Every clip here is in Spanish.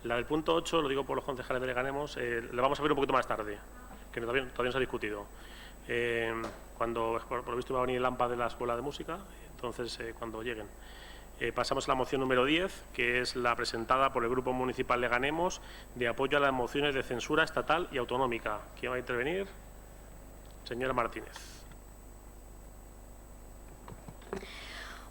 La del punto 8, lo digo por los concejales de Leganemos, la vamos a ver un poquito más tarde, que todavía no se ha discutido. Cuando, por lo visto, va a venir el AMPA de la Escuela de Música, entonces, cuando lleguen. Pasamos a la moción número 10, que es la presentada por el Grupo Municipal Leganemos de apoyo a las mociones de censura estatal y autonómica. ¿Quién va a intervenir? Señora Martínez.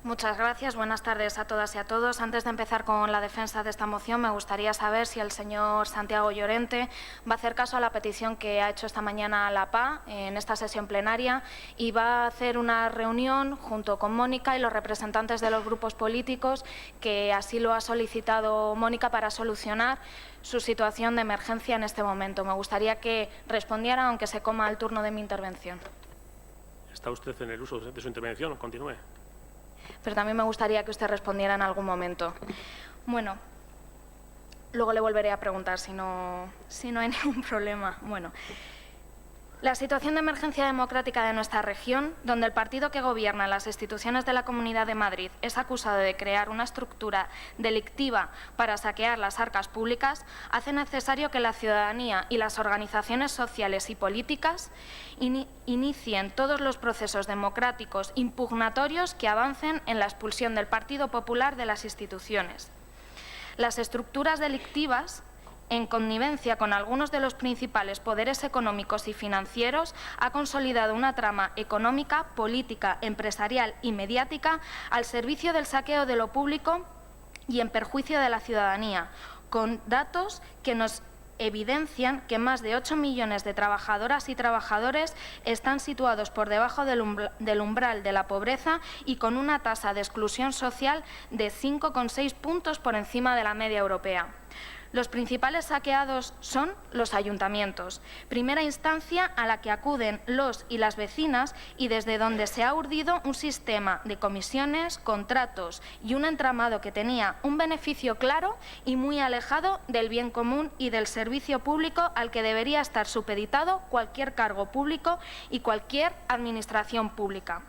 Muchas gracias. Buenas tardes a todas y a todos. Antes de empezar con la defensa de esta moción, me gustaría saber si el señor Santiago Llorente va a hacer caso a la petición que ha hecho esta mañana la PA en esta sesión plenaria y va a hacer una reunión junto con Mónica y los representantes de los grupos políticos, que así lo ha solicitado Mónica, para solucionar su situación de emergencia en este momento. Me gustaría que respondiera, aunque se coma el turno de mi intervención. ¿Está usted en el uso de su intervención? Continúe. Pero también me gustaría que usted respondiera en algún momento. Bueno, luego le volveré a preguntar si no hay ningún problema. Bueno, la situación de emergencia democrática de nuestra región, donde el partido que gobierna las instituciones de la Comunidad de Madrid es acusado de crear una estructura delictiva para saquear las arcas públicas, hace necesario que la ciudadanía y las organizaciones sociales y políticas inicien todos los procesos democráticos impugnatorios que avancen en la expulsión del Partido Popular de las instituciones. Las estructuras delictivas, en connivencia con algunos de los principales poderes económicos y financieros, ha consolidado una trama económica, política, empresarial y mediática al servicio del saqueo de lo público y en perjuicio de la ciudadanía, con datos que nos evidencian que más de 8 millones de trabajadoras y trabajadores están situados por debajo del umbral de la pobreza y con una tasa de exclusión social de 5,6 puntos por encima de la media europea. Los principales saqueados son los ayuntamientos, primera instancia a la que acuden los y las vecinas y desde donde se ha urdido un sistema de comisiones, contratos y un entramado que tenía un beneficio claro y muy alejado del bien común y del servicio público al que debería estar supeditado cualquier cargo público y cualquier administración pública.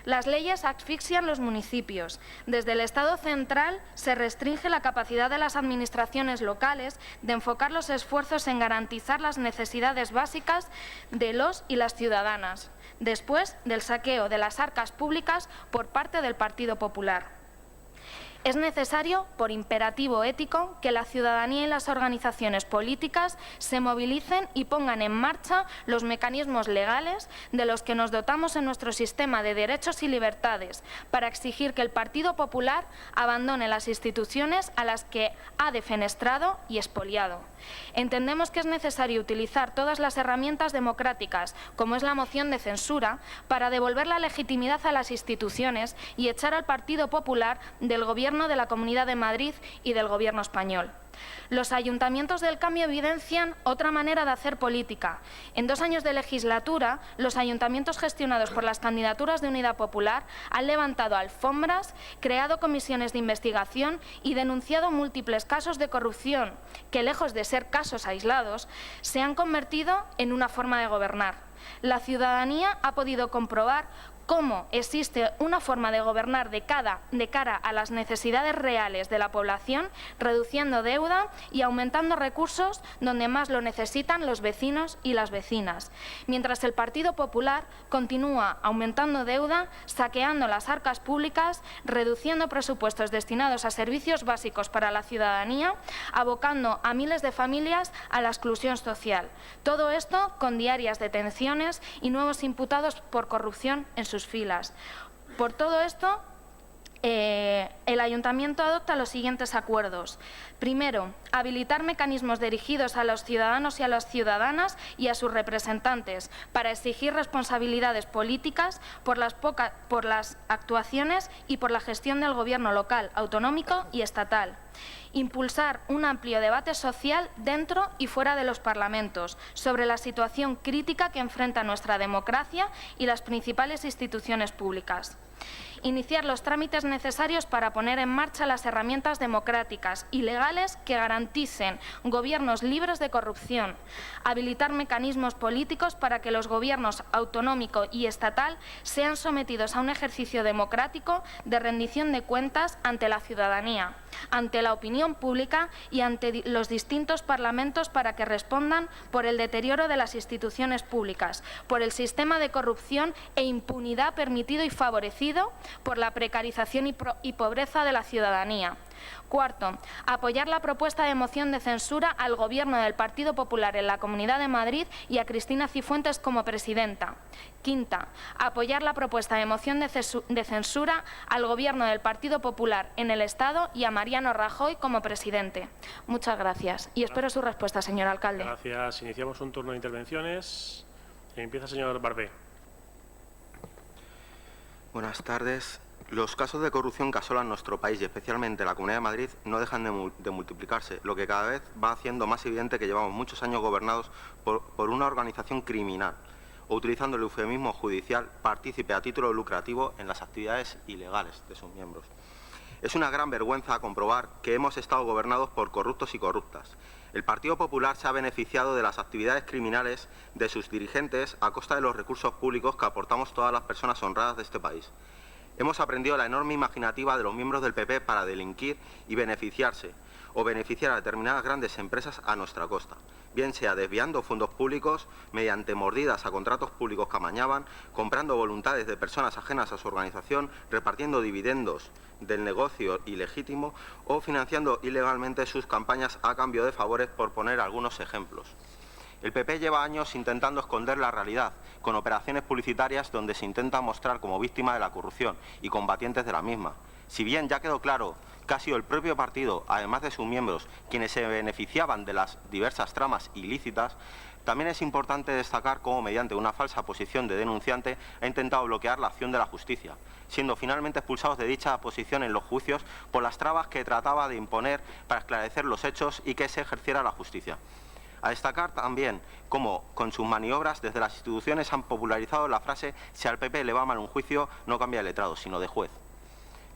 Las leyes asfixian los municipios. Desde el Estado central se restringe la capacidad de las administraciones locales de enfocar los esfuerzos en garantizar las necesidades básicas de los y las ciudadanas, después del saqueo de las arcas públicas por parte del Partido Popular. Es necesario, por imperativo ético, que la ciudadanía y las organizaciones políticas se movilicen y pongan en marcha los mecanismos legales de los que nos dotamos en nuestro sistema de derechos y libertades para exigir que el Partido Popular abandone las instituciones a las que ha defenestrado y expoliado. Entendemos que es necesario utilizar todas las herramientas democráticas, como es la moción de censura, para devolver la legitimidad a las instituciones y echar al Partido Popular del Gobierno de la Comunidad de Madrid y del Gobierno español. Los ayuntamientos del cambio evidencian otra manera de hacer política. En 2 años de legislatura, los ayuntamientos gestionados por las candidaturas de Unidad Popular han levantado alfombras, creado comisiones de investigación y denunciado múltiples casos de corrupción que, lejos de ser casos aislados, se han convertido en una forma de gobernar. La ciudadanía ha podido comprobar cómo existe una forma de gobernar de cara a las necesidades reales de la población, reduciendo deuda y aumentando recursos donde más lo necesitan los vecinos y las vecinas. Mientras el Partido Popular continúa aumentando deuda, saqueando las arcas públicas, reduciendo presupuestos destinados a servicios básicos para la ciudadanía, abocando a miles de familias a la exclusión social. Todo esto con diarias detenciones y nuevos imputados por corrupción en sus filas. Por todo esto, el Ayuntamiento adopta los siguientes acuerdos. Primero, habilitar mecanismos dirigidos a los ciudadanos y a las ciudadanas y a sus representantes para exigir responsabilidades políticas por las actuaciones y por la gestión del Gobierno local, autonómico y estatal. Impulsar un amplio debate social dentro y fuera de los parlamentos sobre la situación crítica que enfrenta nuestra democracia y las principales instituciones públicas. Iniciar los trámites necesarios para poner en marcha las herramientas democráticas y legales que garanticen gobiernos libres de corrupción. Habilitar mecanismos políticos para que los gobiernos autonómico y estatal sean sometidos a un ejercicio democrático de rendición de cuentas ante la ciudadanía, ante ante la opinión pública y ante los distintos parlamentos para que respondan por el deterioro de las instituciones públicas, por el sistema de corrupción e impunidad permitido y favorecido por la precarización y pobreza de la ciudadanía. Cuarto, apoyar la propuesta de moción de censura al Gobierno del Partido Popular en la Comunidad de Madrid y a Cristina Cifuentes como presidenta. Quinta, apoyar la propuesta de moción de censura al Gobierno del Partido Popular en el Estado y a Mariano Rajoy como presidente. Muchas gracias y espero su respuesta, señor alcalde. Gracias. Iniciamos un turno de intervenciones. Empieza el señor Barbé. Buenas tardes. Los casos de corrupción que asolan nuestro país y especialmente la Comunidad de Madrid no dejan de multiplicarse, lo que cada vez va haciendo más evidente que llevamos muchos años gobernados por una organización criminal o, utilizando el eufemismo judicial, partícipe a título lucrativo en las actividades ilegales de sus miembros. Es una gran vergüenza comprobar que hemos estado gobernados por corruptos y corruptas. El Partido Popular se ha beneficiado de las actividades criminales de sus dirigentes a costa de los recursos públicos que aportamos todas las personas honradas de este país. Hemos aprendido la enorme imaginativa de los miembros del PP para delinquir y beneficiarse o beneficiar a determinadas grandes empresas a nuestra costa, bien sea desviando fondos públicos mediante mordidas a contratos públicos que amañaban, comprando voluntades de personas ajenas a su organización, repartiendo dividendos del negocio ilegítimo o financiando ilegalmente sus campañas a cambio de favores, por poner algunos ejemplos. El PP lleva años intentando esconder la realidad, con operaciones publicitarias donde se intenta mostrar como víctima de la corrupción y combatientes de la misma. Si bien ya quedó claro que ha sido el propio partido, además de sus miembros, quienes se beneficiaban de las diversas tramas ilícitas, también es importante destacar cómo, mediante una falsa posición de denunciante, ha intentado bloquear la acción de la justicia, siendo finalmente expulsados de dicha posición en los juicios por las trabas que trataba de imponer para esclarecer los hechos y que se ejerciera la justicia. A destacar también cómo, con sus maniobras, desde las instituciones han popularizado la frase «si al PP le va mal un juicio, no cambia de letrado, sino de juez»,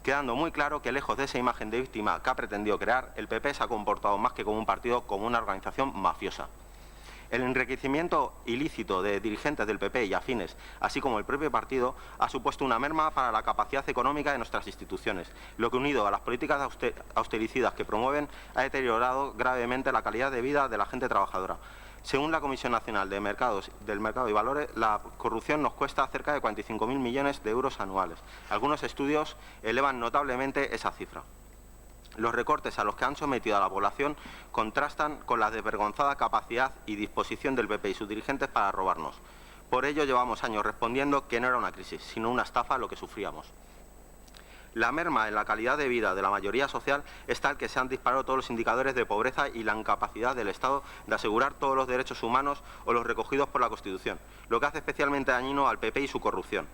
quedando muy claro que, lejos de esa imagen de víctima que ha pretendido crear, el PP se ha comportado más que como un partido, como una organización mafiosa. El enriquecimiento ilícito de dirigentes del PP y afines, así como el propio partido, ha supuesto una merma para la capacidad económica de nuestras instituciones, lo que, unido a las políticas austericidas que promueven, ha deteriorado gravemente la calidad de vida de la gente trabajadora. Según la Comisión Nacional del Mercado y Valores, la corrupción nos cuesta cerca de 45.000 millones de euros anuales. Algunos estudios elevan notablemente esa cifra. Los recortes a los que han sometido a la población contrastan con la desvergonzada capacidad y disposición del PP y sus dirigentes para robarnos. Por ello llevamos años respondiendo que no era una crisis, sino una estafa lo que sufríamos. La merma en la calidad de vida de la mayoría social es tal que se han disparado todos los indicadores de pobreza y la incapacidad del Estado de asegurar todos los derechos humanos o los recogidos por la Constitución, lo que hace especialmente dañino al PP y su corrupción.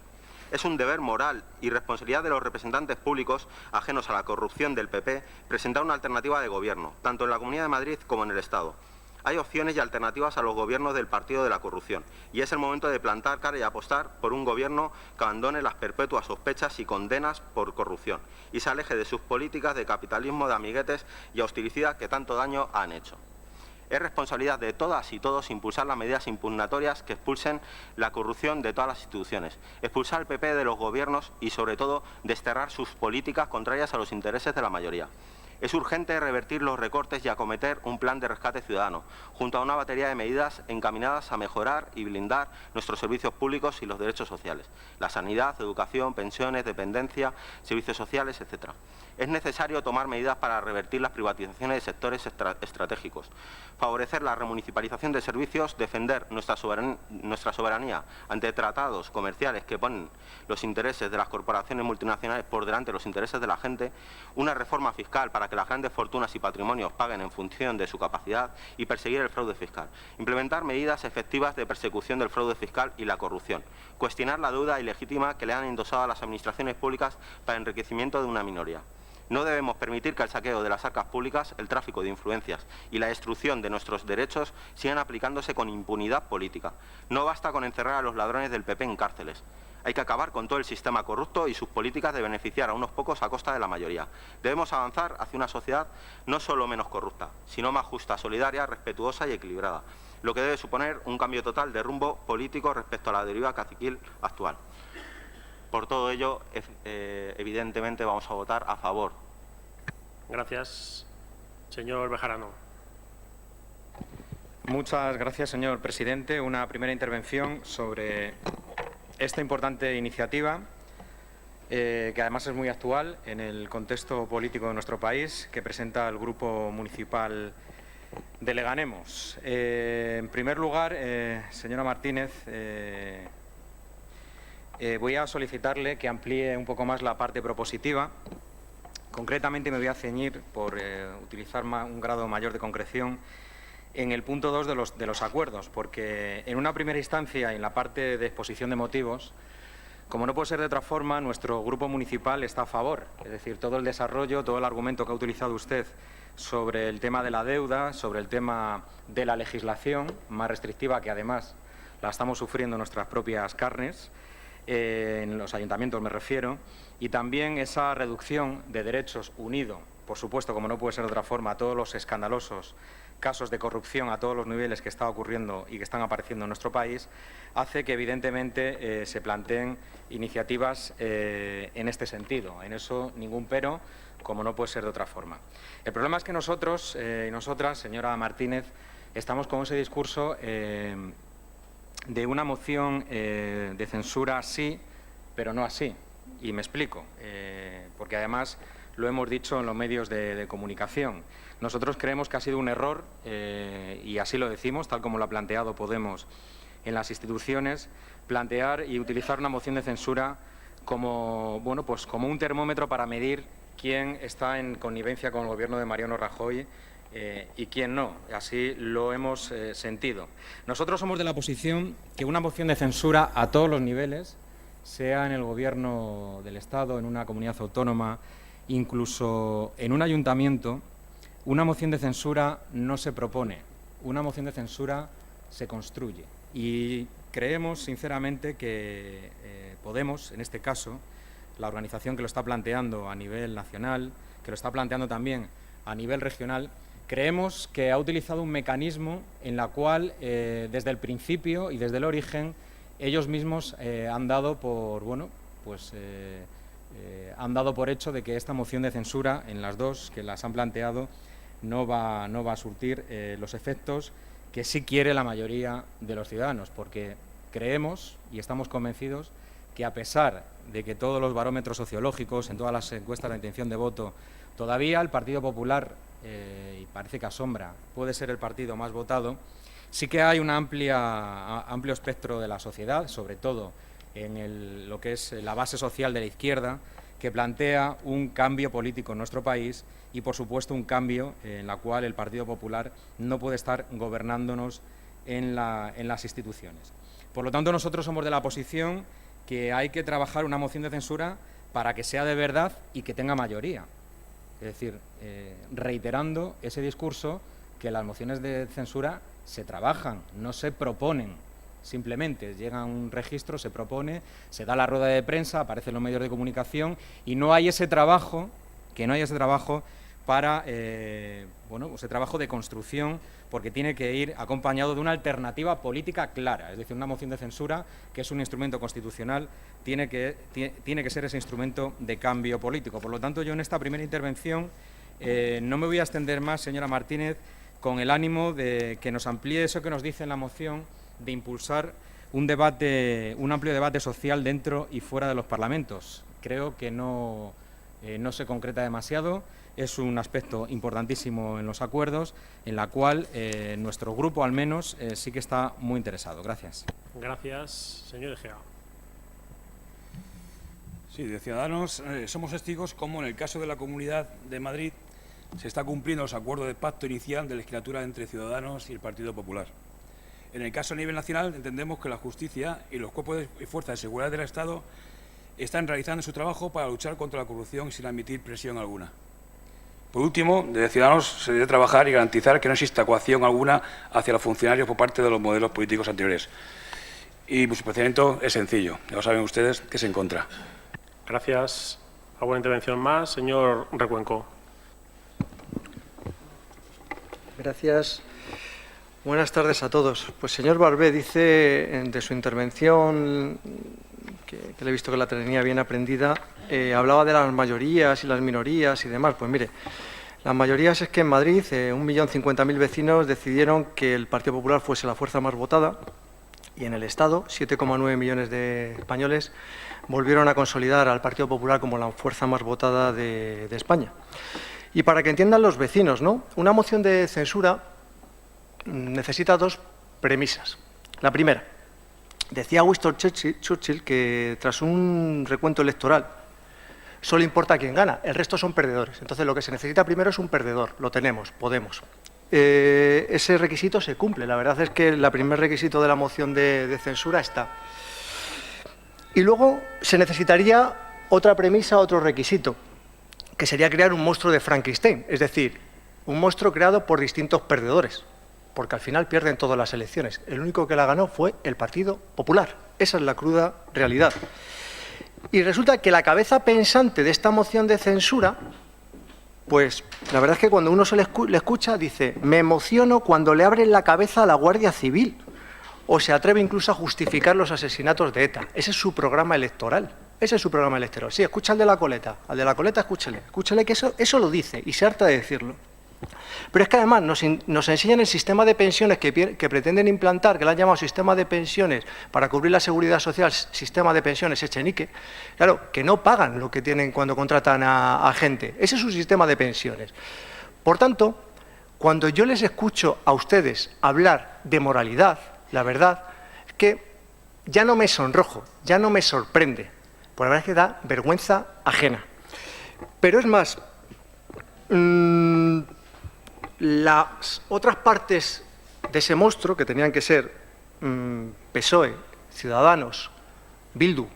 Es un deber moral y responsabilidad de los representantes públicos ajenos a la corrupción del PP presentar una alternativa de gobierno, tanto en la Comunidad de Madrid como en el Estado. Hay opciones y alternativas a los gobiernos del partido de la corrupción y es el momento de plantar cara y apostar por un gobierno que abandone las perpetuas sospechas y condenas por corrupción y se aleje de sus políticas de capitalismo de amiguetes y austericida que tanto daño han hecho. Es responsabilidad de todas y todos impulsar las medidas impugnatorias que expulsen la corrupción de todas las instituciones, expulsar al PP de los gobiernos y, sobre todo, desterrar sus políticas contrarias a los intereses de la mayoría. Es urgente revertir los recortes y acometer un plan de rescate ciudadano, junto a una batería de medidas encaminadas a mejorar y blindar nuestros servicios públicos y los derechos sociales, la sanidad, educación, pensiones, dependencia, servicios sociales, etc. Es necesario tomar medidas para revertir las privatizaciones de sectores estratégicos, favorecer la remunicipalización de servicios, defender nuestra soberanía ante tratados comerciales que ponen los intereses de las corporaciones multinacionales por delante de los intereses de la gente, una reforma fiscal para que las grandes fortunas y patrimonios paguen en función de su capacidad y perseguir el fraude fiscal, implementar medidas efectivas de persecución del fraude fiscal y la corrupción, cuestionar la deuda ilegítima que le han endosado a las administraciones públicas para el enriquecimiento de una minoría. No debemos permitir que el saqueo de las arcas públicas, el tráfico de influencias y la destrucción de nuestros derechos sigan aplicándose con impunidad política. No basta con encerrar a los ladrones del PP en cárceles. Hay que acabar con todo el sistema corrupto y sus políticas de beneficiar a unos pocos a costa de la mayoría. Debemos avanzar hacia una sociedad no solo menos corrupta, sino más justa, solidaria, respetuosa y equilibrada, lo que debe suponer un cambio total de rumbo político respecto a la deriva caciquil actual. Por todo ello, evidentemente vamos a votar a favor Gracias. Señor Bejarano. Muchas gracias, señor presidente. Una primera intervención sobre esta importante iniciativa, que además es muy actual en el contexto político de nuestro país, que presenta el Grupo Municipal de Leganemos. En primer lugar, señora Martínez, voy a solicitarle que amplíe un poco más la parte propositiva. Concretamente me voy a ceñir, por utilizar un grado mayor de concreción, en el punto 2 de los acuerdos, porque en una primera instancia, en la parte de exposición de motivos, como no puede ser de otra forma, nuestro grupo municipal está a favor. Es decir, todo el desarrollo, todo el argumento que ha utilizado usted sobre el tema de la deuda, sobre el tema de la legislación más restrictiva, que además la estamos sufriendo en nuestras propias carnes, en los ayuntamientos me refiero, y también esa reducción de derechos unido, por supuesto, como no puede ser de otra forma, a todos los escandalosos casos de corrupción a todos los niveles que está ocurriendo y que están apareciendo en nuestro país, hace que evidentemente se planteen iniciativas en este sentido. En eso ningún pero, como no puede ser de otra forma. El problema es que nosotros y nosotras, señora Martínez, estamos con ese discurso de una moción de censura sí, pero no así. Y me explico, porque además lo hemos dicho en los medios de comunicación. Nosotros creemos que ha sido un error, y así lo decimos, tal como lo ha planteado Podemos en las instituciones, plantear y utilizar una moción de censura como, bueno, pues como un termómetro para medir quién está en connivencia con el Gobierno de Mariano Rajoy y quién no. Así lo hemos sentido. Nosotros somos de la posición que una moción de censura a todos los niveles, sea en el Gobierno del Estado, en una comunidad autónoma, incluso en un ayuntamiento, una moción de censura no se propone, una moción de censura se construye. Y creemos, sinceramente, que Podemos, en este caso, la organización que lo está planteando a nivel nacional, que lo está planteando también a nivel regional, creemos que ha utilizado un mecanismo en la cual, desde el principio y desde el origen, ellos mismos han dado por, bueno, pues han dado por hecho de que esta moción de censura, en las dos que las han planteado, no va a surtir los efectos que sí quiere la mayoría de los ciudadanos, porque creemos y estamos convencidos que, a pesar de que todos los barómetros sociológicos, en todas las encuestas de intención de voto, todavía el Partido Popular, y parece que asombra, puede ser el partido más votado, sí que hay un amplio espectro de la sociedad, sobre todo en lo que es la base social de la izquierda, que plantea un cambio político en nuestro país y, por supuesto, un cambio en la cual el Partido Popular no puede estar gobernándonos en las instituciones. Por lo tanto, nosotros somos de la posición que hay que trabajar una moción de censura para que sea de verdad y que tenga mayoría. Es decir, reiterando ese discurso que las mociones de censura se trabajan, no se proponen. Simplemente llega un registro, se propone, se da la rueda de prensa, aparecen los medios de comunicación y no hay ese trabajo, para, bueno, ese trabajo de construcción, porque tiene que ir acompañado de una alternativa política clara. Es decir, una moción de censura, que es un instrumento constitucional, tiene que ser ese instrumento de cambio político. Por lo tanto, yo en esta primera intervención no me voy a extender más, señora Martínez, con el ánimo de que nos amplíe eso que nos dice en la moción, de impulsar un amplio debate social dentro y fuera de los parlamentos. Creo que no se concreta demasiado, es un aspecto importantísimo en los acuerdos, en la cual nuestro grupo, al menos, sí que está muy interesado. Gracias. Gracias. Señor Egea. Sí, de Ciudadanos somos testigos como en el caso de la Comunidad de Madrid se está cumpliendo los acuerdos de pacto inicial de legislatura entre Ciudadanos y el Partido Popular. En el caso a nivel nacional, entendemos que la justicia y los cuerpos y fuerzas de seguridad del Estado están realizando su trabajo para luchar contra la corrupción y sin admitir presión alguna. Por último, desde Ciudadanos se debe trabajar y garantizar que no exista coacción alguna hacia los funcionarios por parte de los modelos políticos anteriores. Y su procedimiento es sencillo, ya lo saben ustedes, que es en contra. Gracias. ¿Alguna intervención más? Señor Recuenco. Gracias. Buenas tardes a todos. Pues señor Barbé, dice de su intervención, que le he visto que la tenía bien aprendida, hablaba de las mayorías y las minorías y demás. Pues mire, La mayoría es que en Madrid 1.050.000 vecinos decidieron que el Partido Popular fuese la fuerza más votada y en el Estado 7,9 millones de españoles volvieron a consolidar al Partido Popular como la fuerza más votada de España. Y para que entiendan los vecinos, ¿no? Una moción de censura necesita dos premisas. La primera, decía Winston Churchill que tras un recuento electoral solo importa quién gana, el resto son perdedores. Entonces, lo que se necesita primero es un perdedor, lo tenemos, Podemos. Ese requisito se cumple, la verdad es que el primer requisito de la moción de censura está. Y luego se necesitaría otra premisa, otro requisito, que sería crear un monstruo de Frankenstein, es decir, un monstruo creado por distintos perdedores, porque al final pierden todas las elecciones. El único que la ganó fue el Partido Popular. Esa es la cruda realidad. Y resulta que la cabeza pensante de esta moción de censura, pues la verdad es que cuando uno le escucha dice, me emociono cuando le abren la cabeza a la Guardia Civil, o se atreve incluso a justificar los asesinatos de ETA. Ese es su programa electoral. Ese es su programa electoral. Sí, escucha al de la coleta. Al de la coleta escúchele que eso lo dice y se harta de decirlo. Pero es que además nos enseñan el sistema de pensiones que pretenden implantar, que le han llamado sistema de pensiones para cubrir la seguridad social, sistema de pensiones Echenique, claro, que no pagan lo que tienen cuando contratan a gente. Ese es su sistema de pensiones. Por tanto, cuando yo les escucho a ustedes hablar de moralidad, la verdad es que ya no me sonrojo, ya no me sorprende, por la verdad es que da vergüenza ajena. Pero es más, las otras partes de ese monstruo, que tenían que ser PSOE, Ciudadanos, Bildu,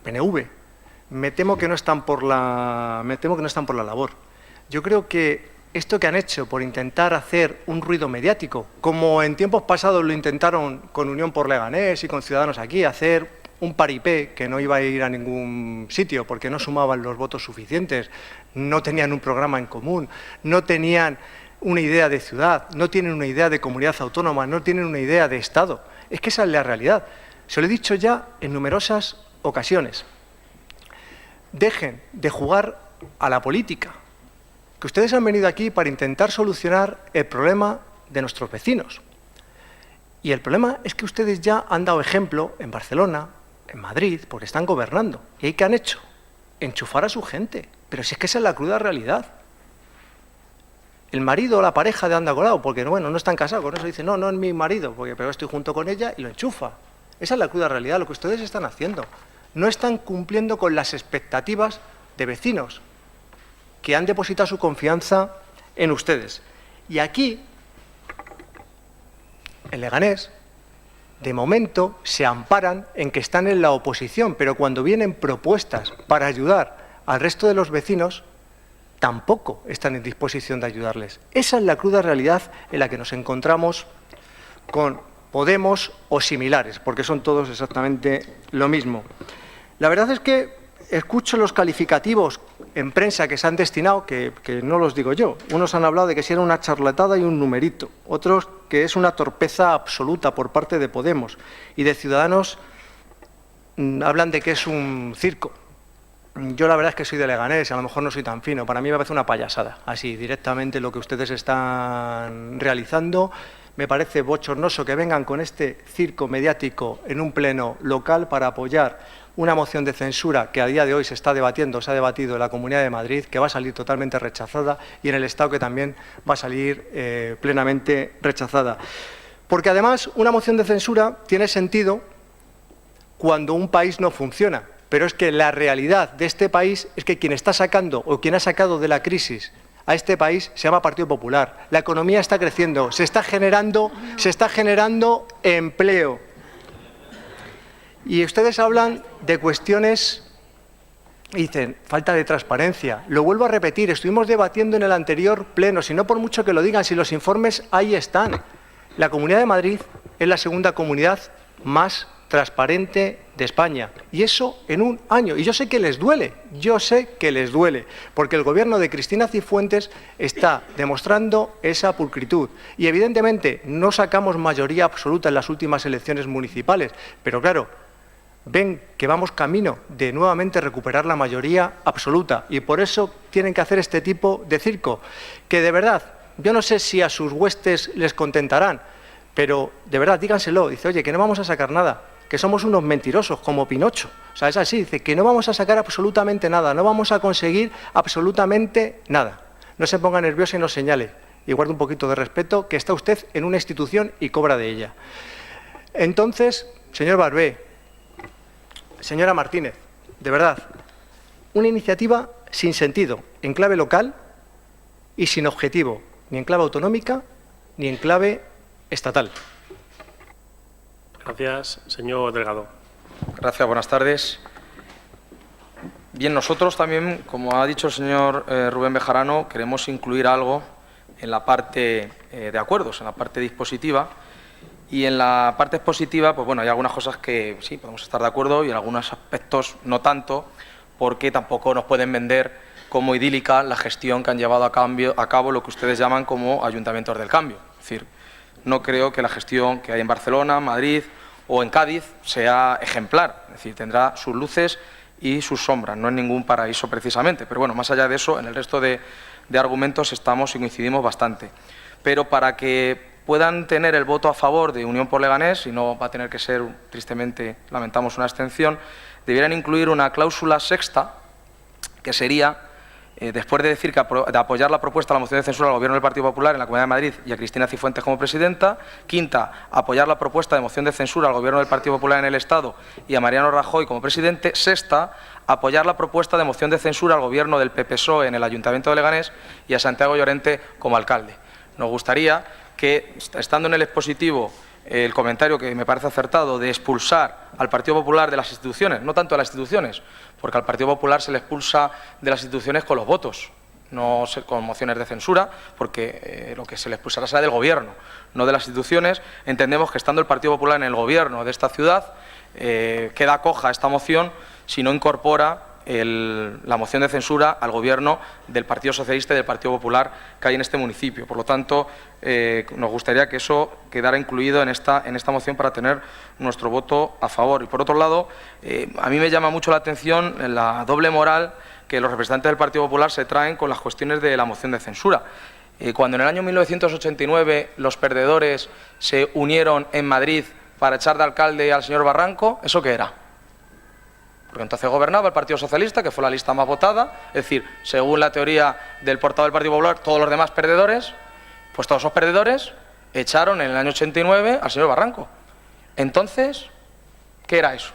PNV, me temo que no están por la labor. Yo creo que esto que han hecho por intentar hacer un ruido mediático, como en tiempos pasados lo intentaron con Unión por Leganés y con Ciudadanos aquí, hacer un paripé que no iba a ir a ningún sitio porque no sumaban los votos suficientes, no tenían un programa en común, no tenían una idea de ciudad, no tienen una idea de comunidad autónoma, no tienen una idea de Estado. Es que esa es la realidad. Se lo he dicho ya en numerosas ocasiones. Dejen de jugar a la política, que ustedes han venido aquí para intentar solucionar el problema de nuestros vecinos. Y el problema es que ustedes ya han dado ejemplo en Barcelona, en Madrid, porque están gobernando. ¿Y ahí qué han hecho? Enchufar a su gente. Pero si es que esa es la cruda realidad. El marido o la pareja de anda colado, porque bueno, no están casados, con eso dice, no es mi marido, pero estoy junto con ella y lo enchufa. Esa es la cruda realidad, lo que ustedes están haciendo. No están cumpliendo con las expectativas de vecinos que han depositado su confianza en ustedes. Y aquí, en Leganés, de momento se amparan en que están en la oposición, pero cuando vienen propuestas para ayudar al resto de los vecinos, tampoco están en disposición de ayudarles. Esa es la cruda realidad en la que nos encontramos con Podemos o similares, porque son todos exactamente lo mismo. La verdad es que escucho los calificativos en prensa que se han destinado, que no los digo yo. Unos han hablado de que si era una charlatada y un numerito, otros que es una torpeza absoluta por parte de Podemos, y de Ciudadanos hablan de que es un circo. Yo la verdad es que soy de Leganés, a lo mejor no soy tan fino, para mí me parece una payasada, así directamente lo que ustedes están realizando. Me parece bochornoso que vengan con este circo mediático en un pleno local para apoyar una moción de censura que a día de hoy se ha debatido en la Comunidad de Madrid, que va a salir totalmente rechazada, y en el Estado que también va a salir plenamente rechazada. Porque además una moción de censura tiene sentido cuando un país no funciona, pero es que la realidad de este país es que quien está sacando o quien ha sacado de la crisis a este país se llama Partido Popular. La economía está creciendo, se está generando empleo. Y ustedes hablan de cuestiones, y dicen, falta de transparencia. Lo vuelvo a repetir, estuvimos debatiendo en el anterior pleno, si no por mucho que lo digan, si los informes ahí están. La Comunidad de Madrid es la segunda comunidad más transparente de España, y eso en un año. Y yo sé que les duele, porque el gobierno de Cristina Cifuentes está demostrando esa pulcritud. Y evidentemente no sacamos mayoría absoluta en las últimas elecciones municipales, pero claro, ven que vamos camino de nuevamente recuperar la mayoría absoluta y por eso tienen que hacer este tipo de circo, que de verdad, yo no sé si a sus huestes les contentarán, pero de verdad díganselo, dice, oye, que no vamos a sacar nada, que somos unos mentirosos, como Pinocho, o sea, es así, dice que no vamos a sacar absolutamente nada, no vamos a conseguir absolutamente nada. No se ponga nervioso y no señale, y guarde un poquito de respeto, que está usted en una institución y cobra de ella. Entonces, señor Barbé, señora Martínez, de verdad, una iniciativa sin sentido, en clave local y sin objetivo, ni en clave autonómica ni en clave estatal. Gracias, señor Delgado. Gracias, buenas tardes. Bien, nosotros también, como ha dicho el señor Rubén Bejarano, queremos incluir algo en la parte de acuerdos, en la parte dispositiva. Y en la parte expositiva, pues bueno, hay algunas cosas que sí, podemos estar de acuerdo y en algunos aspectos no tanto, porque tampoco nos pueden vender como idílica la gestión que han llevado a cabo lo que ustedes llaman como ayuntamientos del cambio. Es decir, no creo que la gestión que hay en Barcelona, Madrid o en Cádiz sea ejemplar. Es decir, tendrá sus luces y sus sombras, no es ningún paraíso precisamente. Pero bueno, más allá de eso, en el resto de argumentos estamos y coincidimos bastante. Pero para que puedan tener el voto a favor de Unión por Leganés, y no va a tener que ser, tristemente, lamentamos, una abstención, debieran incluir una cláusula sexta, que sería, después de decir que de apoyar la propuesta de la moción de censura al Gobierno del Partido Popular en la Comunidad de Madrid y a Cristina Cifuentes como presidenta, quinta, apoyar la propuesta de moción de censura al Gobierno del Partido Popular en el Estado y a Mariano Rajoy como presidente, sexta, apoyar la propuesta de moción de censura al Gobierno del PP-PSOE en el Ayuntamiento de Leganés y a Santiago Llorente como alcalde. Nos gustaría que, estando en el expositivo, el comentario que me parece acertado de expulsar al Partido Popular de las instituciones, no tanto de las instituciones, porque al Partido Popular se le expulsa de las instituciones con los votos, no con mociones de censura, porque lo que se le expulsará será del Gobierno, no de las instituciones. Entendemos que, estando el Partido Popular en el Gobierno de esta ciudad, queda coja esta moción si no incorpora la moción de censura al Gobierno del Partido Socialista y del Partido Popular que hay en este municipio. Por lo tanto, nos gustaría que eso quedara incluido en esta moción para tener nuestro voto a favor. Y por otro lado, a mí me llama mucho la atención la doble moral que los representantes del Partido Popular se traen con las cuestiones de la moción de censura. Cuando en el año 1989 los perdedores se unieron en Madrid para echar de alcalde al señor Barranco, ¿eso qué era? Porque entonces gobernaba el Partido Socialista, que fue la lista más votada, es decir, según la teoría del portavoz del Partido Popular, todos los demás perdedores, pues todos esos perdedores echaron en el año 89 al señor Barranco. Entonces, ¿qué era eso?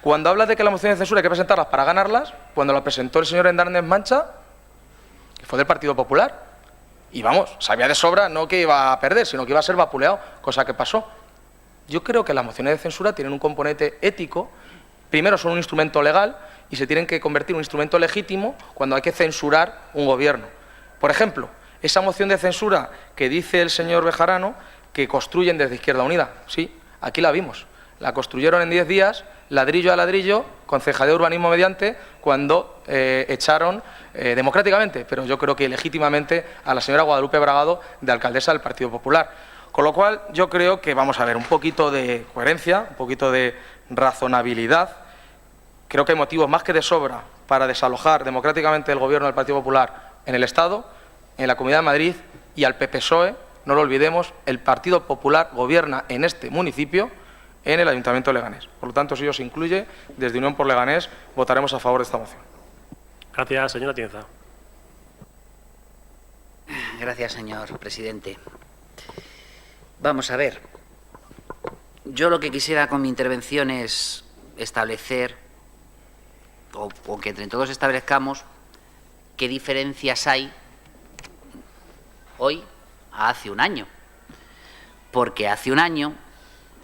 Cuando habla de que la moción de censura hay que presentarlas para ganarlas, cuando la presentó el señor Hernández Mancha, que fue del Partido Popular, y vamos, sabía de sobra no que iba a perder, sino que iba a ser vapuleado, cosa que pasó. Yo creo que las mociones de censura tienen un componente ético. Primero, son un instrumento legal y se tienen que convertir en un instrumento legítimo cuando hay que censurar un gobierno. Por ejemplo, esa moción de censura que dice el señor Bejarano que construyen desde Izquierda Unida. Sí, aquí la vimos. La construyeron en 10 días, ladrillo a ladrillo, concejal de urbanismo mediante, cuando echaron democráticamente, pero yo creo que legítimamente, a la señora Guadalupe Bragado, de alcaldesa del Partido Popular. Con lo cual, yo creo que vamos a ver un poquito de coherencia, un poquito de razonabilidad. Creo que hay motivos más que de sobra para desalojar democráticamente el Gobierno del Partido Popular en el Estado, en la Comunidad de Madrid y al PP-PSOE. No lo olvidemos, el Partido Popular gobierna en este municipio, en el Ayuntamiento de Leganés. Por lo tanto, si ello se incluye, desde Unión por Leganés votaremos a favor de esta moción. Gracias, señora Tienza. Gracias, señor presidente. Vamos a ver. Yo lo que quisiera con mi intervención es establecer, o que entre todos establezcamos, qué diferencias hay hoy a hace un año. Porque hace un año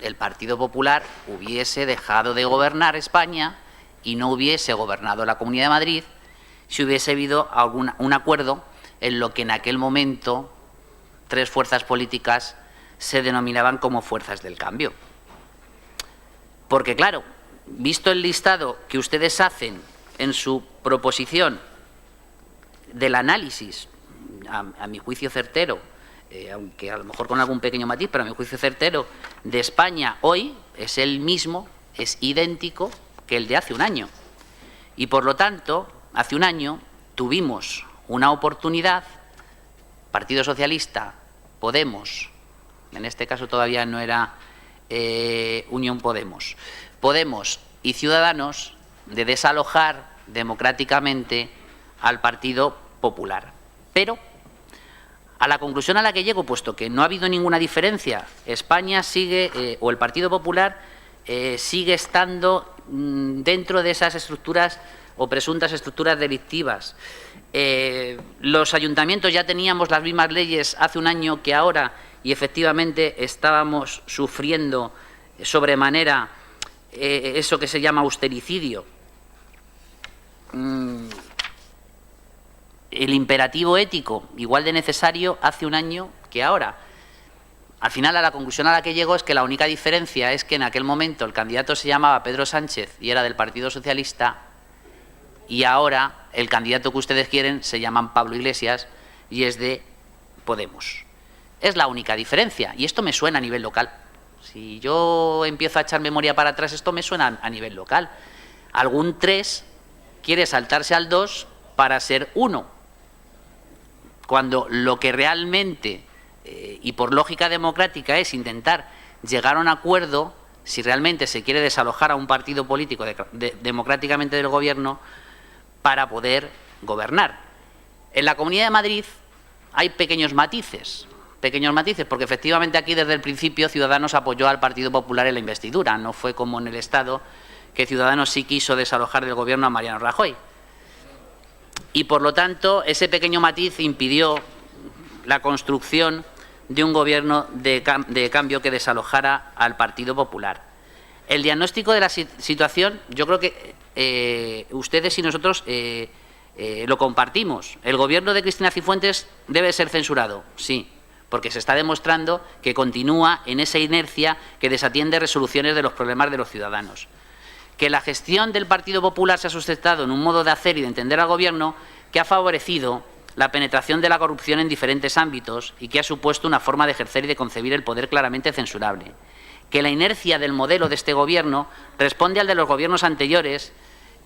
el Partido Popular hubiese dejado de gobernar España y no hubiese gobernado la Comunidad de Madrid si hubiese habido un acuerdo en lo que en aquel momento 3 fuerzas políticas se denominaban como fuerzas del cambio. Porque, claro, visto el listado que ustedes hacen en su proposición del análisis, a mi juicio certero, aunque a lo mejor con algún pequeño matiz, pero a mi juicio certero, de España hoy, es el mismo es idéntico que el de hace un año. Y por lo tanto, hace un año tuvimos una oportunidad, Partido Socialista, Podemos, en este caso todavía no era Unión Podemos, Podemos y Ciudadanos, de desalojar democráticamente al Partido Popular. Pero a la conclusión a la que llego, puesto que no ha habido ninguna diferencia, España sigue, o el Partido Popular sigue estando dentro de esas estructuras o presuntas estructuras delictivas. Los ayuntamientos ya teníamos las mismas leyes hace un año que ahora y efectivamente estábamos sufriendo sobremanera eso que se llama austericidio. El imperativo ético, igual de necesario hace un año que ahora. Al final, a la conclusión a la que llego es que la única diferencia es que en aquel momento el candidato se llamaba Pedro Sánchez y era del Partido Socialista, y ahora el candidato que ustedes quieren se llama Pablo Iglesias y es de Podemos. Es la única diferencia, y esto me suena a nivel local. Si yo empiezo a echar memoria para atrás, esto me suena a nivel local. Algún 3 quiere saltarse al 2 para ser 1, cuando lo que realmente, y por lógica democrática, es intentar llegar a un acuerdo, si realmente se quiere desalojar a un partido político democráticamente del gobierno, para poder gobernar. En la Comunidad de Madrid hay pequeños matices, porque efectivamente aquí desde el principio Ciudadanos apoyó al Partido Popular en la investidura, no fue como en el Estado, que Ciudadanos sí quiso desalojar del gobierno a Mariano Rajoy. Y por lo tanto, ese pequeño matiz impidió la construcción de un gobierno de cambio que desalojara al Partido Popular. El diagnóstico de la situación, yo creo que ustedes y nosotros lo compartimos. El gobierno de Cristina Cifuentes debe ser censurado, sí, porque se está demostrando que continúa en esa inercia que desatiende resoluciones de los problemas de los ciudadanos. Que la gestión del Partido Popular se ha sustentado en un modo de hacer y de entender al gobierno que ha favorecido la penetración de la corrupción en diferentes ámbitos y que ha supuesto una forma de ejercer y de concebir el poder claramente censurable. Que la inercia del modelo de este gobierno responde al de los gobiernos anteriores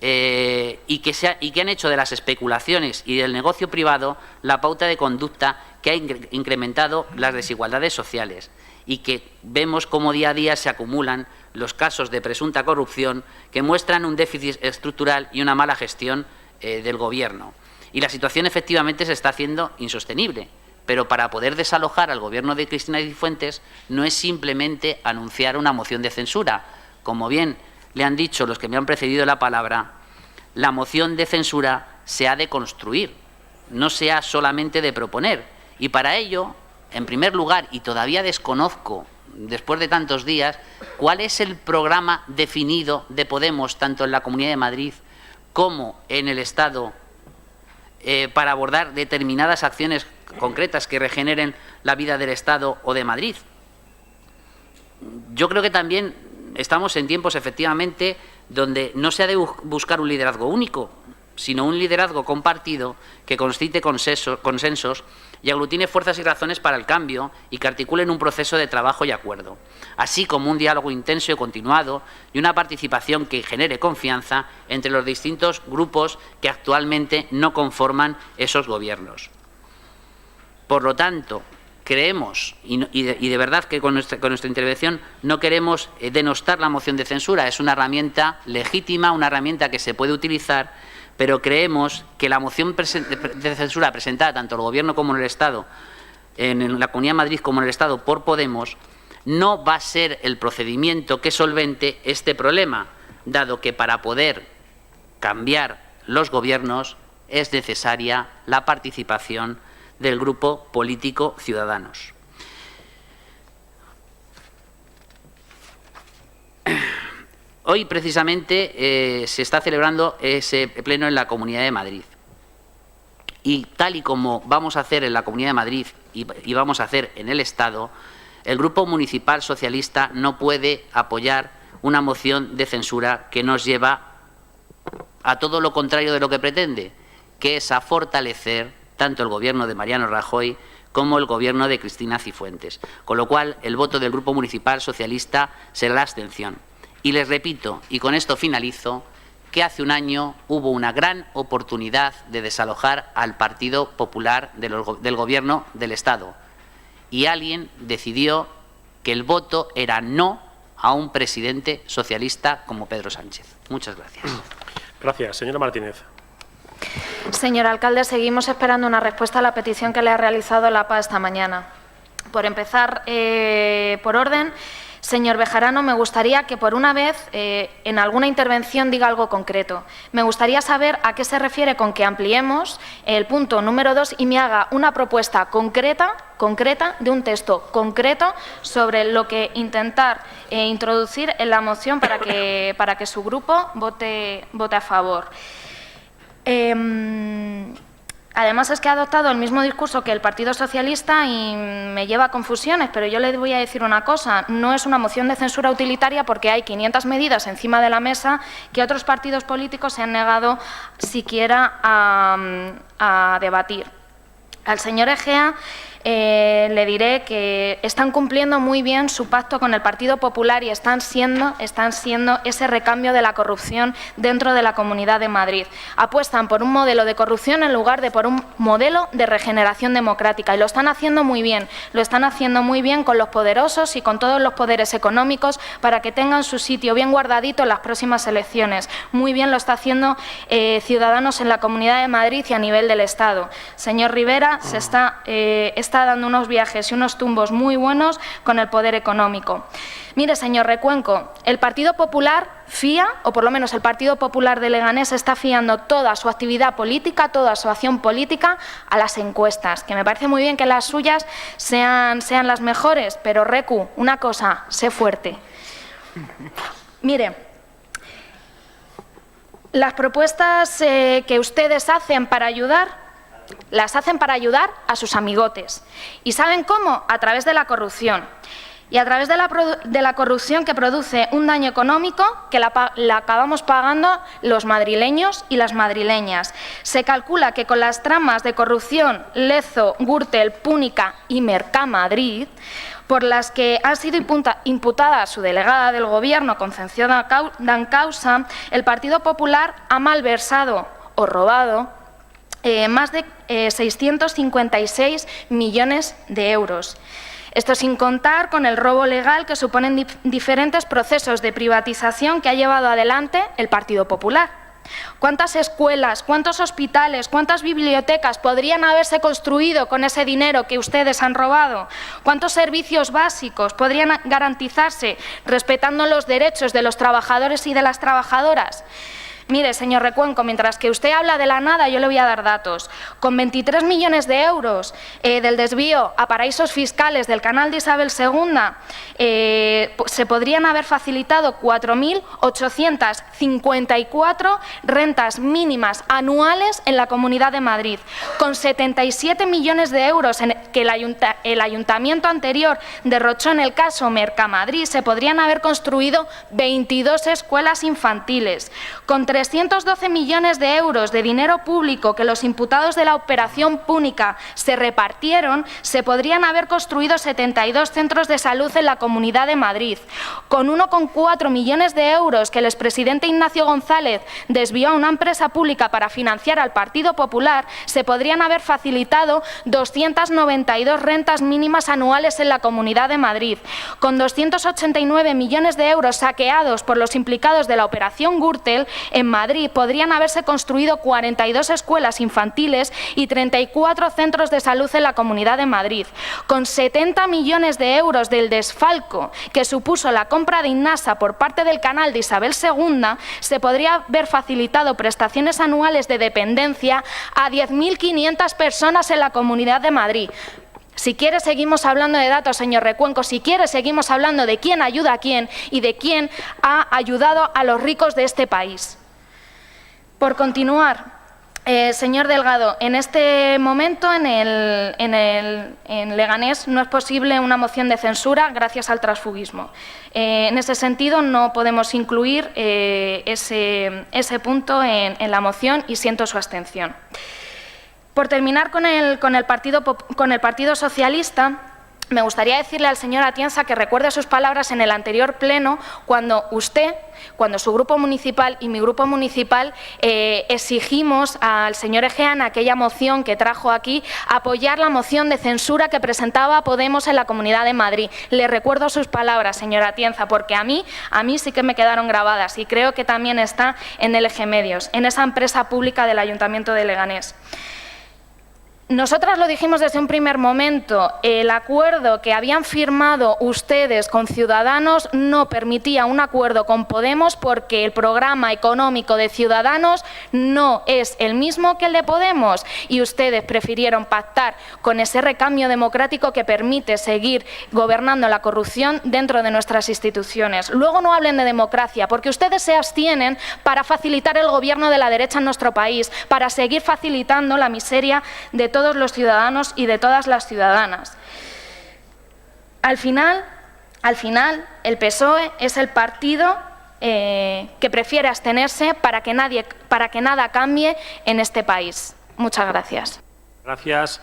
y que han hecho de las especulaciones y del negocio privado la pauta de conducta que ha incrementado las desigualdades sociales, y que vemos cómo día a día se acumulan los casos de presunta corrupción que muestran un déficit estructural y una mala gestión del gobierno. Y la situación efectivamente se está haciendo insostenible. Pero para poder desalojar al gobierno de Cristina Cifuentes no es simplemente anunciar una moción de censura. Como bien le han dicho los que me han precedido la palabra, la moción de censura se ha de construir, no se ha solamente de proponer. Y para ello, en primer lugar, y todavía desconozco, después de tantos días, cuál es el programa definido de Podemos, tanto en la Comunidad de Madrid como en el Estado, para abordar determinadas acciones concretas que regeneren la vida del Estado o de Madrid. Yo creo que también estamos en tiempos, efectivamente, donde no se ha de buscar un liderazgo único, sino un liderazgo compartido que concite consensos y aglutine fuerzas y razones para el cambio y que articulen un proceso de trabajo y acuerdo, así como un diálogo intenso y continuado y una participación que genere confianza entre los distintos grupos que actualmente no conforman esos gobiernos. Por lo tanto, creemos, y de verdad que con nuestra intervención no queremos denostar la moción de censura, es una herramienta legítima, una herramienta que se puede utilizar, pero creemos que la moción de censura presentada tanto el Gobierno como en el Estado, en la Comunidad de Madrid como en el Estado por Podemos, no va a ser el procedimiento que solvente este problema, dado que para poder cambiar los gobiernos es necesaria la participación del grupo político Ciudadanos. Hoy, precisamente, se está celebrando ese pleno en la Comunidad de Madrid. Y tal y como vamos a hacer en la Comunidad de Madrid y vamos a hacer en el Estado, el Grupo Municipal Socialista no puede apoyar una moción de censura que nos lleva a todo lo contrario de lo que pretende, que es a fortalecer tanto el Gobierno de Mariano Rajoy como el Gobierno de Cristina Cifuentes. Con lo cual, el voto del Grupo Municipal Socialista será la abstención. Y les repito, y con esto finalizo, que hace un año hubo una gran oportunidad de desalojar al Partido Popular del Gobierno del Estado. Y alguien decidió que el voto era no a un presidente socialista como Pedro Sánchez. Muchas gracias. Gracias. Señora Martínez. Señor alcalde, seguimos esperando una respuesta a la petición que le ha realizado la APA esta mañana. Por empezar, por orden, señor Bejarano, me gustaría que por una vez en alguna intervención diga algo concreto. Me gustaría saber a qué se refiere con que ampliemos el punto número 2 y me haga una propuesta concreta de un texto concreto sobre lo que intentar introducir en la moción para que su grupo vote a favor. Además es que ha adoptado el mismo discurso que el Partido Socialista y me lleva a confusiones, pero yo le voy a decir una cosa, no es una moción de censura utilitaria porque hay 500 medidas encima de la mesa que otros partidos políticos se han negado siquiera a debatir. Al señor Egea le diré que están cumpliendo muy bien su pacto con el Partido Popular y están siendo ese recambio de la corrupción dentro de la Comunidad de Madrid. Apuestan por un modelo de corrupción en lugar de por un modelo de regeneración democrática y lo están haciendo muy bien. Lo están haciendo muy bien con los poderosos y con todos los poderes económicos para que tengan su sitio bien guardadito en las próximas elecciones. Muy bien lo está haciendo Ciudadanos en la Comunidad de Madrid y a nivel del Estado. Señor Rivera, se está dando unos viajes y unos tumbos muy buenos con el poder económico. Mire, señor Recuenco, el Partido Popular fía, o por lo menos el Partido Popular de Leganés está fiando toda su actividad política, toda su acción política a las encuestas, que me parece muy bien que las suyas sean las mejores, pero Recu, una cosa, sé fuerte. Mire, las propuestas que ustedes hacen para ayudar, las hacen para ayudar a sus amigotes. ¿Y saben cómo? A través de la corrupción. Y a través de la corrupción que produce un daño económico que la acabamos pagando los madrileños y las madrileñas. Se calcula que con las tramas de corrupción Lezo, Gürtel, Púnica y Mercamadrid, por las que ha sido imputada su delegada del Gobierno, Concepción Dancausa, el Partido Popular ha malversado o robado más de 656 millones de euros. Esto sin contar con el robo legal que suponen diferentes procesos de privatización que ha llevado adelante el Partido Popular. ¿Cuántas escuelas, cuántos hospitales, cuántas bibliotecas podrían haberse construido con ese dinero que ustedes han robado? ¿Cuántos servicios básicos podrían garantizarse respetando los derechos de los trabajadores y de las trabajadoras? Mire, señor Recuenco, mientras que usted habla de la nada, yo le voy a dar datos. Con 23 millones de euros del desvío a paraísos fiscales del canal de Isabel II, se podrían haber facilitado 4.854 rentas mínimas anuales en la Comunidad de Madrid. Con 77 millones de euros que el ayuntamiento anterior derrochó en el caso Mercamadrid, se podrían haber construido 22 escuelas infantiles. Con 312 millones de euros de dinero público que los imputados de la operación Púnica se repartieron, se podrían haber construido 72 centros de salud en la Comunidad de Madrid. Con 1,4 millones de euros que el expresidente Ignacio González desvió a una empresa pública para financiar al Partido Popular, se podrían haber facilitado 292 rentas mínimas anuales en la Comunidad de Madrid. Con 289 millones de euros saqueados por los implicados de la operación Gürtel, en Madrid podrían haberse construido 42 escuelas infantiles y 34 centros de salud en la Comunidad de Madrid. Con 70 millones de euros del desfalco que supuso la compra de Innasa por parte del canal de Isabel II, se podría haber facilitado prestaciones anuales de dependencia a 10.500 personas en la Comunidad de Madrid. Si quiere seguimos hablando de datos, señor Recuenco, si quiere seguimos hablando de quién ayuda a quién y de quién ha ayudado a los ricos de este país. Por continuar, señor Delgado, en este momento en Leganés no es posible una moción de censura gracias al transfugismo. En ese sentido no podemos incluir ese punto en la moción y siento su abstención. Por terminar con el Partido Socialista, me gustaría decirle al señor Atienza que recuerde sus palabras en el anterior pleno cuando su grupo municipal y mi grupo municipal exigimos al señor Egea en aquella moción que trajo aquí apoyar la moción de censura que presentaba Podemos en la Comunidad de Madrid. Le recuerdo sus palabras, señor Atienza, porque a mí sí que me quedaron grabadas y creo que también está en LG Medios, en esa empresa pública del Ayuntamiento de Leganés. Nosotras lo dijimos desde un primer momento, el acuerdo que habían firmado ustedes con Ciudadanos no permitía un acuerdo con Podemos porque el programa económico de Ciudadanos no es el mismo que el de Podemos y ustedes prefirieron pactar con ese recambio democrático que permite seguir gobernando la corrupción dentro de nuestras instituciones. Luego no hablen de democracia porque ustedes se abstienen para facilitar el gobierno de la derecha en nuestro país, para seguir facilitando la miseria de todos los ciudadanos y de todas las ciudadanas. Al final, el PSOE es el partido que prefiere abstenerse para que nada cambie en este país. Muchas gracias. Gracias.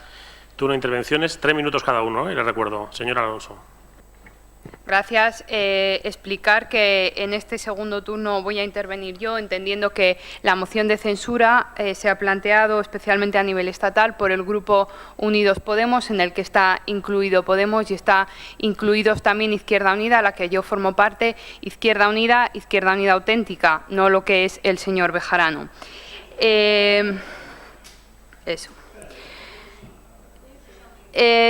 Turno de intervenciones, 3 minutos cada uno, le recuerdo. Señor Alonso. Gracias. Explicar que en este segundo turno voy a intervenir yo, entendiendo que la moción de censura se ha planteado especialmente a nivel estatal por el Grupo Unidos Podemos, en el que está incluido Podemos y está incluidos también Izquierda Unida, a la que yo formo parte, Izquierda Unida auténtica, no lo que es el señor Bejarano. Eso.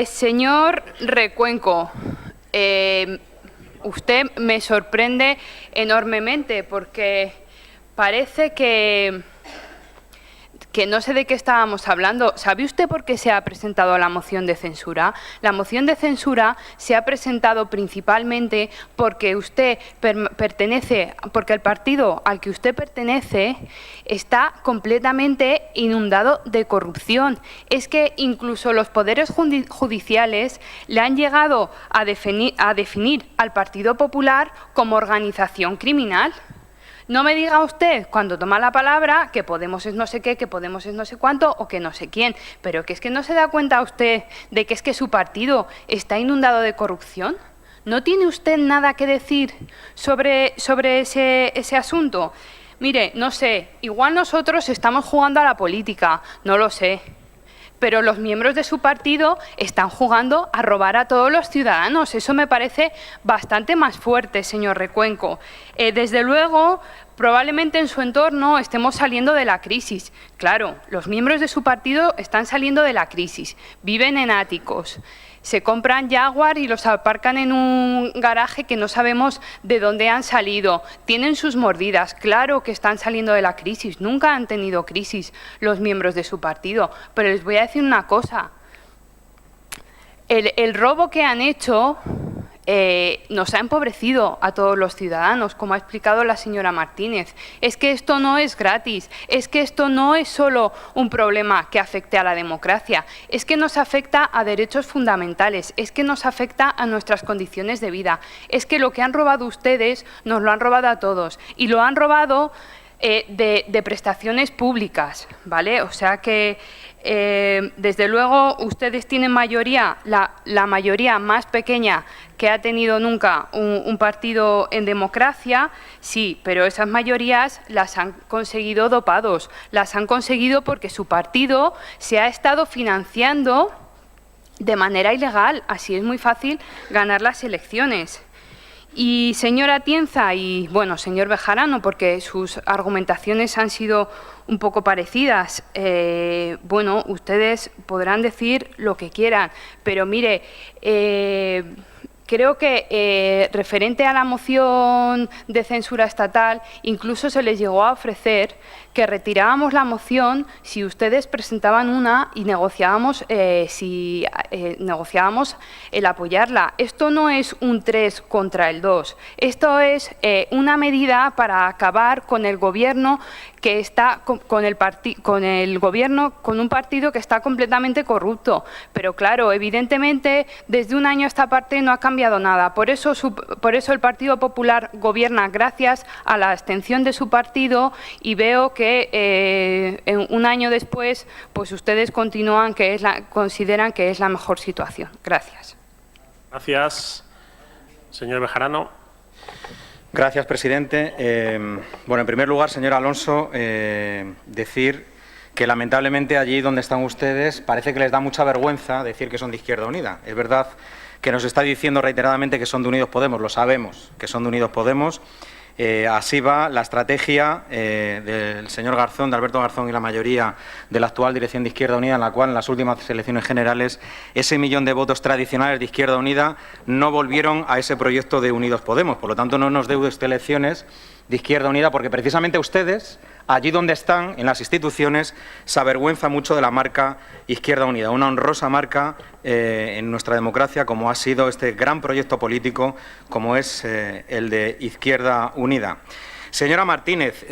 Señor Recuenco, usted me sorprende enormemente porque parece que no sé de qué estábamos hablando. ¿Sabe usted por qué se ha presentado la moción de censura? La moción de censura se ha presentado principalmente porque porque el partido al que usted pertenece está completamente inundado de corrupción. Es que incluso los poderes judiciales le han llegado a definir al Partido Popular como organización criminal. No me diga usted, cuando toma la palabra, que Podemos es no sé qué, que Podemos es no sé cuánto o que no sé quién, pero que es que no se da cuenta usted de que es que su partido está inundado de corrupción. ¿No tiene usted nada que decir sobre ese asunto? Mire, no sé, igual nosotros estamos jugando a la política, no lo sé, pero los miembros de su partido están jugando a robar a todos los ciudadanos. Eso me parece bastante más fuerte, señor Recuenco. Desde luego, probablemente en su entorno estemos saliendo de la crisis. Claro, los miembros de su partido están saliendo de la crisis, viven en áticos, se compran Jaguar y los aparcan en un garaje que no sabemos de dónde han salido. Tienen sus mordidas, claro que están saliendo de la crisis. Nunca han tenido crisis los miembros de su partido. Pero les voy a decir una cosa. El robo que han hecho nos ha empobrecido a todos los ciudadanos, como ha explicado la señora Martínez. Es que esto no es gratis, es que esto no es solo un problema que afecte a la democracia, es que nos afecta a derechos fundamentales, es que nos afecta a nuestras condiciones de vida, es que lo que han robado ustedes nos lo han robado a todos y lo han robado de prestaciones públicas, ¿vale? O sea que desde luego ustedes tienen mayoría, la mayoría más pequeña que ha tenido nunca un partido en democracia, sí, pero esas mayorías las han conseguido dopados, las han conseguido porque su partido se ha estado financiando de manera ilegal, así es muy fácil ganar las elecciones. Y señora Atienza y, bueno, señor Bejarano, porque sus argumentaciones han sido un poco parecidas, bueno, ustedes podrán decir lo que quieran, pero mire, creo que referente a la moción de censura estatal, incluso se les llegó a ofrecer que retirábamos la moción si ustedes presentaban una y negociábamos, negociábamos el apoyarla. Esto no es un 3 contra el 2, esto es una medida para acabar con el gobierno que está con un partido que está completamente corrupto. Pero claro, evidentemente, desde un año a esta parte no ha cambiado nada. Por eso el Partido Popular gobierna gracias a la abstención de su partido y veo que un año después, pues ustedes continúan consideran que es la mejor situación. Gracias. Gracias. Señor Bejarano. Gracias, presidente. Bueno, en primer lugar, señor Alonso, decir que lamentablemente allí donde están ustedes parece que les da mucha vergüenza decir que son de Izquierda Unida. Es verdad que nos está diciendo reiteradamente que son de Unidos Podemos, lo sabemos, que son de Unidos Podemos. Así va la estrategia del señor Garzón, de Alberto Garzón y la mayoría de la actual dirección de Izquierda Unida, en la cual en las últimas elecciones generales ese millón de votos tradicionales de Izquierda Unida no volvieron a ese proyecto de Unidos Podemos. Por lo tanto, no nos deude usted elecciones de Izquierda Unida, porque precisamente ustedes, allí donde están, en las instituciones, se avergüenza mucho de la marca Izquierda Unida, una honrosa marca en nuestra democracia, como ha sido este gran proyecto político, como es el de Izquierda Unida. Señora Martínez,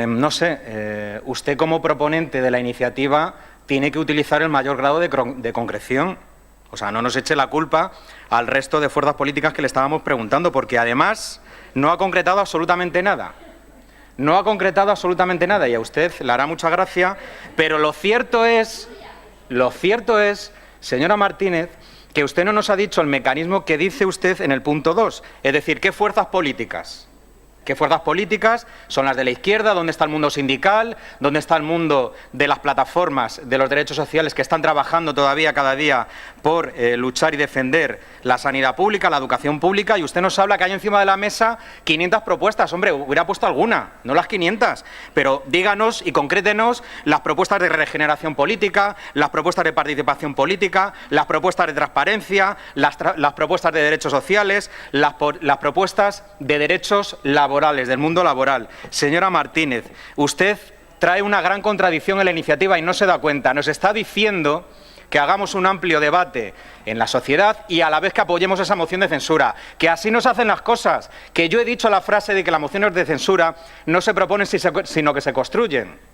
no sé, usted como proponente de la iniciativa tiene que utilizar el mayor grado de concreción. O sea, no nos eche la culpa al resto de fuerzas políticas que le estábamos preguntando, porque además no ha concretado absolutamente nada. No ha concretado absolutamente nada y a usted le hará mucha gracia, pero lo cierto es, señora Martínez, que usted no nos ha dicho el mecanismo que dice usted en el punto 2, es decir, ¿qué fuerzas políticas? ¿Qué fuerzas políticas son las de la izquierda? ¿Dónde está el mundo sindical? ¿Dónde está el mundo de las plataformas de los derechos sociales que están trabajando todavía cada día por luchar y defender la sanidad pública, la educación pública? Y usted nos habla que hay encima de la mesa 500 propuestas. Hombre, hubiera puesto alguna, no las 500. Pero díganos y concrétenos las propuestas de regeneración política, las propuestas de participación política, las propuestas de transparencia, las propuestas de derechos sociales, las propuestas de derechos laborales, del mundo laboral. Señora Martínez, usted trae una gran contradicción en la iniciativa y no se da cuenta. Nos está diciendo que hagamos un amplio debate en la sociedad y a la vez que apoyemos esa moción de censura, que así nos hacen las cosas, que yo he dicho la frase de que las mociones de censura no se proponen sino que se construyen.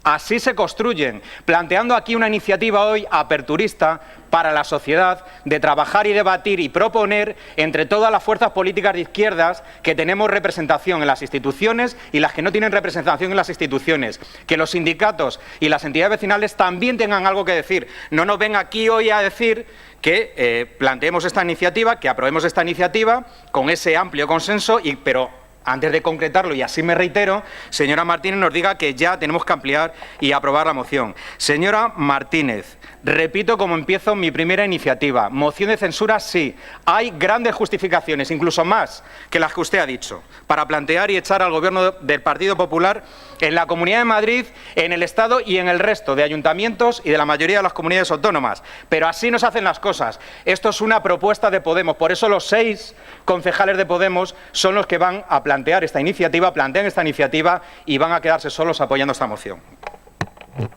Así se construyen, planteando aquí una iniciativa hoy aperturista para la sociedad de trabajar y debatir y proponer entre todas las fuerzas políticas de izquierdas que tenemos representación en las instituciones y las que no tienen representación en las instituciones, que los sindicatos y las entidades vecinales también tengan algo que decir. No nos ven aquí hoy a decir que planteemos esta iniciativa, que aprobemos esta iniciativa con ese amplio consenso, pero antes de concretarlo, y así me reitero, señora Martínez, nos diga que ya tenemos que ampliar y aprobar la moción. Señora Martínez, repito como empiezo mi primera iniciativa. Moción de censura, sí. Hay grandes justificaciones, incluso más que las que usted ha dicho, para plantear y echar al Gobierno del Partido Popular en la Comunidad de Madrid, en el Estado y en el resto de ayuntamientos y de la mayoría de las comunidades autónomas. Pero así nos hacen las cosas. Esto es una propuesta de Podemos. Por eso los 6 concejales de Podemos son los que van a plantean esta iniciativa y van a quedarse solos apoyando esta moción.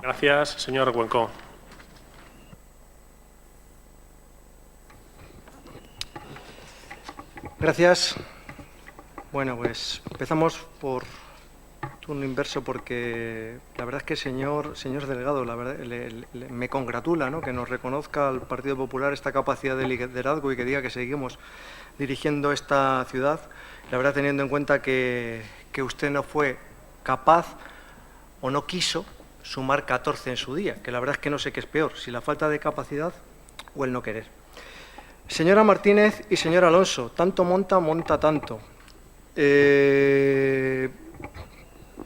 Gracias, señor Cuenco. Gracias. Bueno, pues empezamos por turno inverso, porque la verdad es que señor Delgado, la verdad, me congratula, ¿no?, que nos reconozca al Partido Popular esta capacidad de liderazgo y que diga que seguimos dirigiendo esta ciudad. La verdad, teniendo en cuenta que usted no fue capaz o no quiso sumar 14 en su día, que la verdad es que no sé qué es peor, si la falta de capacidad o el no querer. Señora Martínez y señor Alonso, tanto monta tanto.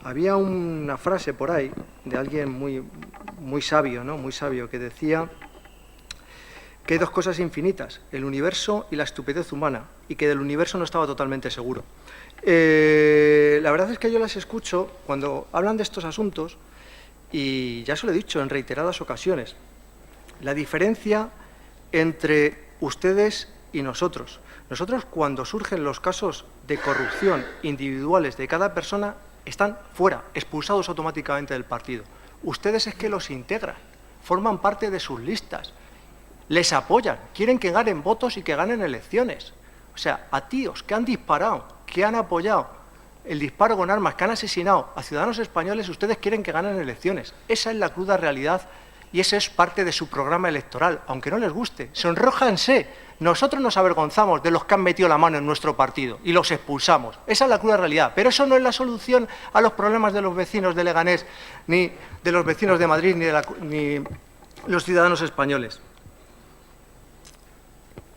Había una frase por ahí de alguien muy sabio, ¿no?, muy sabio, que decía que hay 2 cosas infinitas, el universo y la estupidez humana, y que del universo no estaba totalmente seguro. La verdad es que yo las escucho cuando hablan de estos asuntos y ya se lo he dicho en reiteradas ocasiones, la diferencia entre ustedes y nosotros. Nosotros, cuando surgen los casos de corrupción individuales de cada persona, están fuera, expulsados automáticamente del partido. Ustedes es que los integran, forman parte de sus listas, les apoyan, quieren que ganen votos y que ganen elecciones. O sea, a tíos que han disparado, que han apoyado el disparo con armas, que han asesinado a ciudadanos españoles, ustedes quieren que ganen elecciones. Esa es la cruda realidad y ese es parte de su programa electoral, aunque no les guste. Sonrójanse. Nosotros nos avergonzamos de los que han metido la mano en nuestro partido y los expulsamos. Esa es la cruda realidad. Pero eso no es la solución a los problemas de los vecinos de Leganés, ni de los vecinos de Madrid, ni los ciudadanos españoles.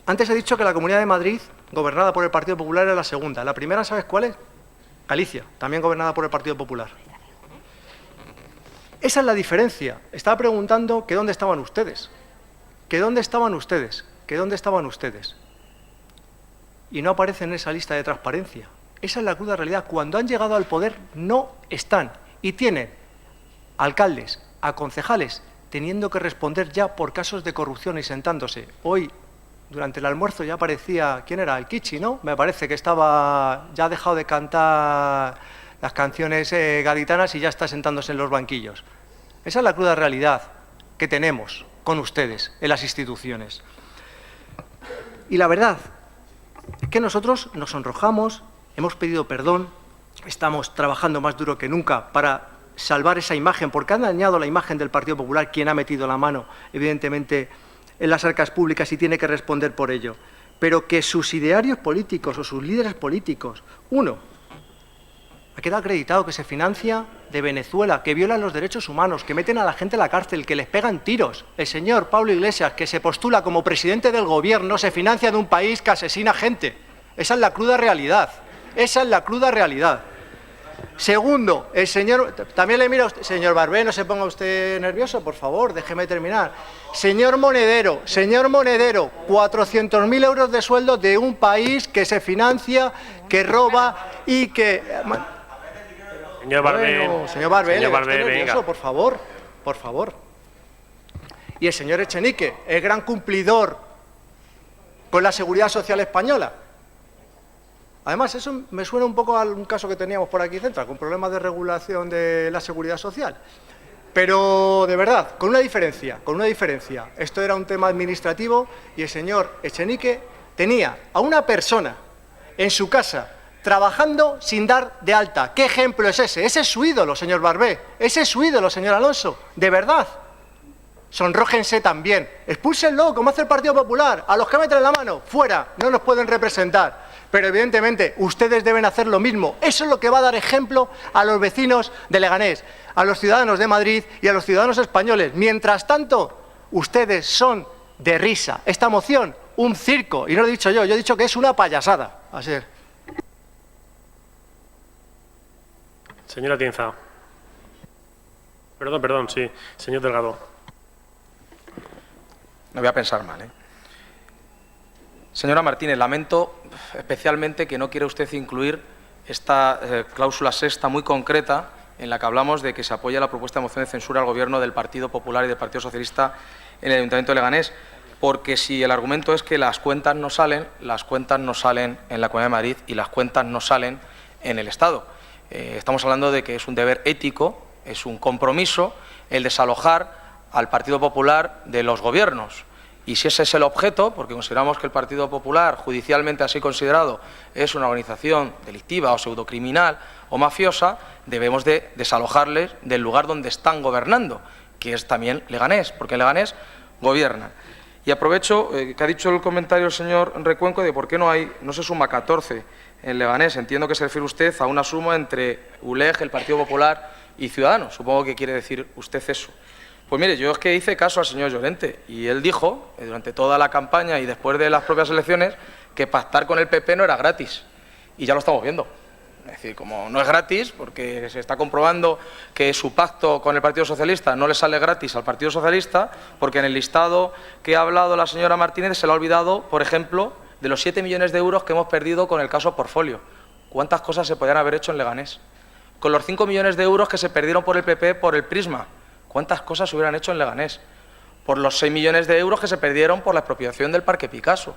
Antes he dicho que la Comunidad de Madrid, gobernada por el Partido Popular, era la segunda. La primera, ¿sabes cuál es? Galicia, también gobernada por el Partido Popular. Esa es la diferencia. Estaba preguntando que dónde estaban ustedes. ¿Que dónde estaban ustedes? ¿Que dónde estaban ustedes? Y no aparecen en esa lista de transparencia. Esa es la cruda realidad. Cuando han llegado al poder, no están. Y tienen alcaldes, a concejales, teniendo que responder ya por casos de corrupción y sentándose. Hoy, durante el almuerzo, ya aparecía, ¿quién era? El Kichi, ¿no? Me parece que estaba, ya ha dejado de cantar las canciones gaditanas y ya está sentándose en los banquillos. Esa es la cruda realidad que tenemos con ustedes en las instituciones. Y la verdad es que nosotros nos sonrojamos, hemos pedido perdón, estamos trabajando más duro que nunca para salvar esa imagen, porque han dañado la imagen del Partido Popular, quien ha metido la mano, evidentemente, en las arcas públicas y tiene que responder por ello. Pero que sus idearios políticos o sus líderes políticos, uno, ha quedado acreditado que se financia de Venezuela, que violan los derechos humanos, que meten a la gente en la cárcel, que les pegan tiros. El señor Pablo Iglesias, que se postula como presidente del gobierno, se financia de un país que asesina gente. Esa es la cruda realidad. Esa es la cruda realidad. Segundo, el señor... También le mira a usted... Señor Barbé, no se ponga usted nervioso, por favor, déjeme terminar. Señor Monedero, 400.000 euros de sueldo de un país que se financia, que roba y que... Señor Barbé, bueno, señor Barbé, venga. por favor, por favor. Y el señor Echenique, el gran cumplidor con la Seguridad Social española. Además, eso me suena un poco a un caso que teníamos por aquí central, con problemas de regulación de la Seguridad Social. Pero, de verdad, con una diferencia. Esto era un tema administrativo y el señor Echenique tenía a una persona en su casa trabajando sin dar de alta. ¿Qué ejemplo es ese? Ese es su ídolo, señor Barbé. Ese es su ídolo, señor Alonso. De verdad. Sonrójense también. Expúlsenlo, como hace el Partido Popular. A los que meten la mano, fuera. No nos pueden representar. Pero, evidentemente, ustedes deben hacer lo mismo. Eso es lo que va a dar ejemplo a los vecinos de Leganés, a los ciudadanos de Madrid y a los ciudadanos españoles. Mientras tanto, ustedes son de risa. Esta moción, un circo. Y no lo he dicho yo he dicho que es una payasada. Así es. Señora Tienza. Perdón, sí. Señor Delgado. No voy a pensar mal, ¿eh? Señora Martínez, lamento especialmente que no quiera usted incluir esta cláusula sexta muy concreta en la que hablamos de que se apoya la propuesta de moción de censura al Gobierno del Partido Popular y del Partido Socialista en el Ayuntamiento de Leganés, porque si el argumento es que las cuentas no salen en la Comunidad de Madrid y las cuentas no salen en el Estado. Estamos hablando de que es un deber ético, es un compromiso el desalojar al Partido Popular de los gobiernos. Y si ese es el objeto, porque consideramos que el Partido Popular, judicialmente así considerado, es una organización delictiva o pseudocriminal o mafiosa, debemos de desalojarles del lugar donde están gobernando, que es también Leganés, porque en Leganés gobiernan. Y aprovecho que ha dicho el comentario el señor Recuenco de por qué no se suma 14 en Leganés. Entiendo que se refiere usted a una suma entre ULEG, el Partido Popular y Ciudadanos. Supongo que quiere decir usted eso. Pues mire, yo es que hice caso al señor Llorente y él dijo, durante toda la campaña y después de las propias elecciones, que pactar con el PP no era gratis. Y ya lo estamos viendo. Es decir, como no es gratis, porque se está comprobando que su pacto con el Partido Socialista no le sale gratis al Partido Socialista, porque en el listado que ha hablado la señora Martínez se le ha olvidado, por ejemplo, de los 7 millones de euros que hemos perdido con el caso Portfolio. ¿Cuántas cosas se podrían haber hecho en Leganés? Con los 5 millones de euros que se perdieron por el PP por el Prisma. ¿Cuántas cosas se hubieran hecho en Leganés? Por los 6 millones de euros que se perdieron por la expropiación del Parque Picasso.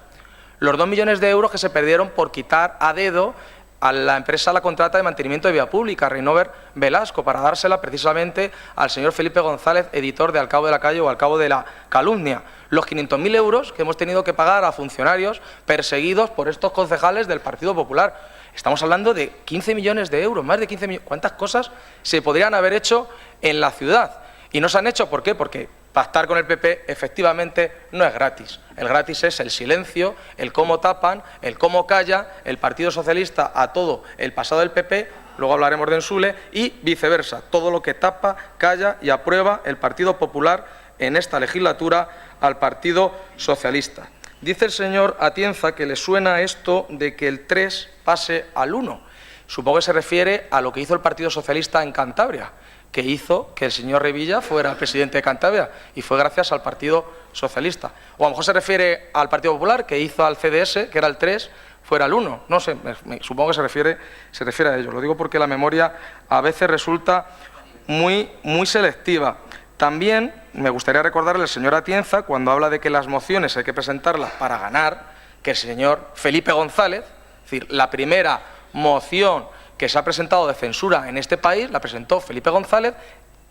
Los 2 millones de euros que se perdieron por quitar a dedo a la empresa la contrata de mantenimiento de vía pública, Reinover Velasco, para dársela precisamente al señor Felipe González, editor de Al cabo de la calle o Al cabo de la calumnia. Los 500.000 euros que hemos tenido que pagar a funcionarios perseguidos por estos concejales del Partido Popular. Estamos hablando de 15 millones de euros, más de 15 millones. ¿Cuántas cosas se podrían haber hecho en la ciudad? Y no se han hecho, ¿por qué? Porque pactar con el PP efectivamente no es gratis. El gratis es el silencio, el cómo tapan, el cómo calla el Partido Socialista a todo el pasado del PP, luego hablaremos de Ensule, y viceversa, todo lo que tapa, calla y aprueba el Partido Popular en esta legislatura al Partido Socialista. Dice el señor Atienza que le suena esto de que el 3 pase al 1. Supongo que se refiere a lo que hizo el Partido Socialista en Cantabria, que hizo que el señor Revilla fuera presidente de Cantabria, y fue gracias al Partido Socialista. O a lo mejor se refiere al Partido Popular, que hizo al CDS, que era el 3, fuera el 1. No sé, supongo que se refiere a ello. Lo digo porque la memoria a veces resulta muy selectiva. También me gustaría recordarle al señor Atienza, cuando habla de que las mociones hay que presentarlas para ganar, que el señor Felipe González, es decir, la primera moción que se ha presentado de censura en este país, la presentó Felipe González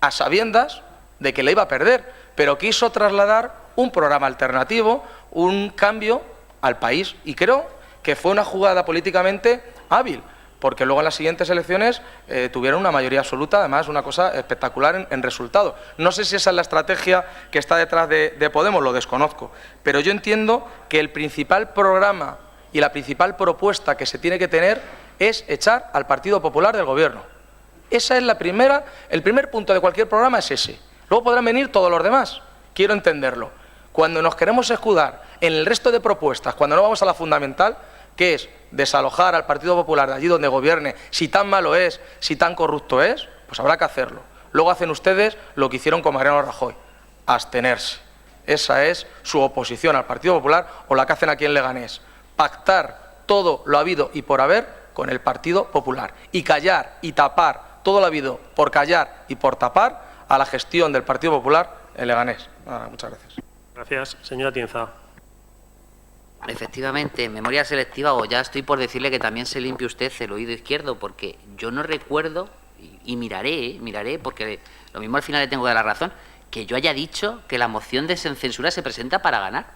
a sabiendas de que la iba a perder, pero quiso trasladar un programa alternativo, un cambio al país, y creo que fue una jugada políticamente hábil, porque luego en las siguientes elecciones tuvieron una mayoría absoluta, además una cosa espectacular en resultado. No sé si esa es la estrategia que está detrás de Podemos, lo desconozco, pero yo entiendo que el principal programa y la principal propuesta que se tiene que tener es echar al Partido Popular del Gobierno. Esa es el primer punto de cualquier programa es ese. Luego podrán venir todos los demás, quiero entenderlo. Cuando nos queremos escudar en el resto de propuestas, cuando no vamos a la fundamental, que es desalojar al Partido Popular de allí donde gobierne, si tan malo es, si tan corrupto es, pues habrá que hacerlo. Luego hacen ustedes lo que hicieron con Mariano Rajoy, abstenerse. Esa es su oposición al Partido Popular, o la que hacen aquí en Leganés, pactar todo lo habido y por haber con el Partido Popular y callar y tapar todo lo habido por callar y por tapar a la gestión del Partido Popular en Leganés. Muchas gracias. Gracias. Señora Atienza. Efectivamente, memoria selectiva, o ya estoy por decirle que también se limpie usted el oído izquierdo, porque yo no recuerdo, y miraré, porque lo mismo al final le tengo que dar la razón, que yo haya dicho que la moción de censura se presenta para ganar.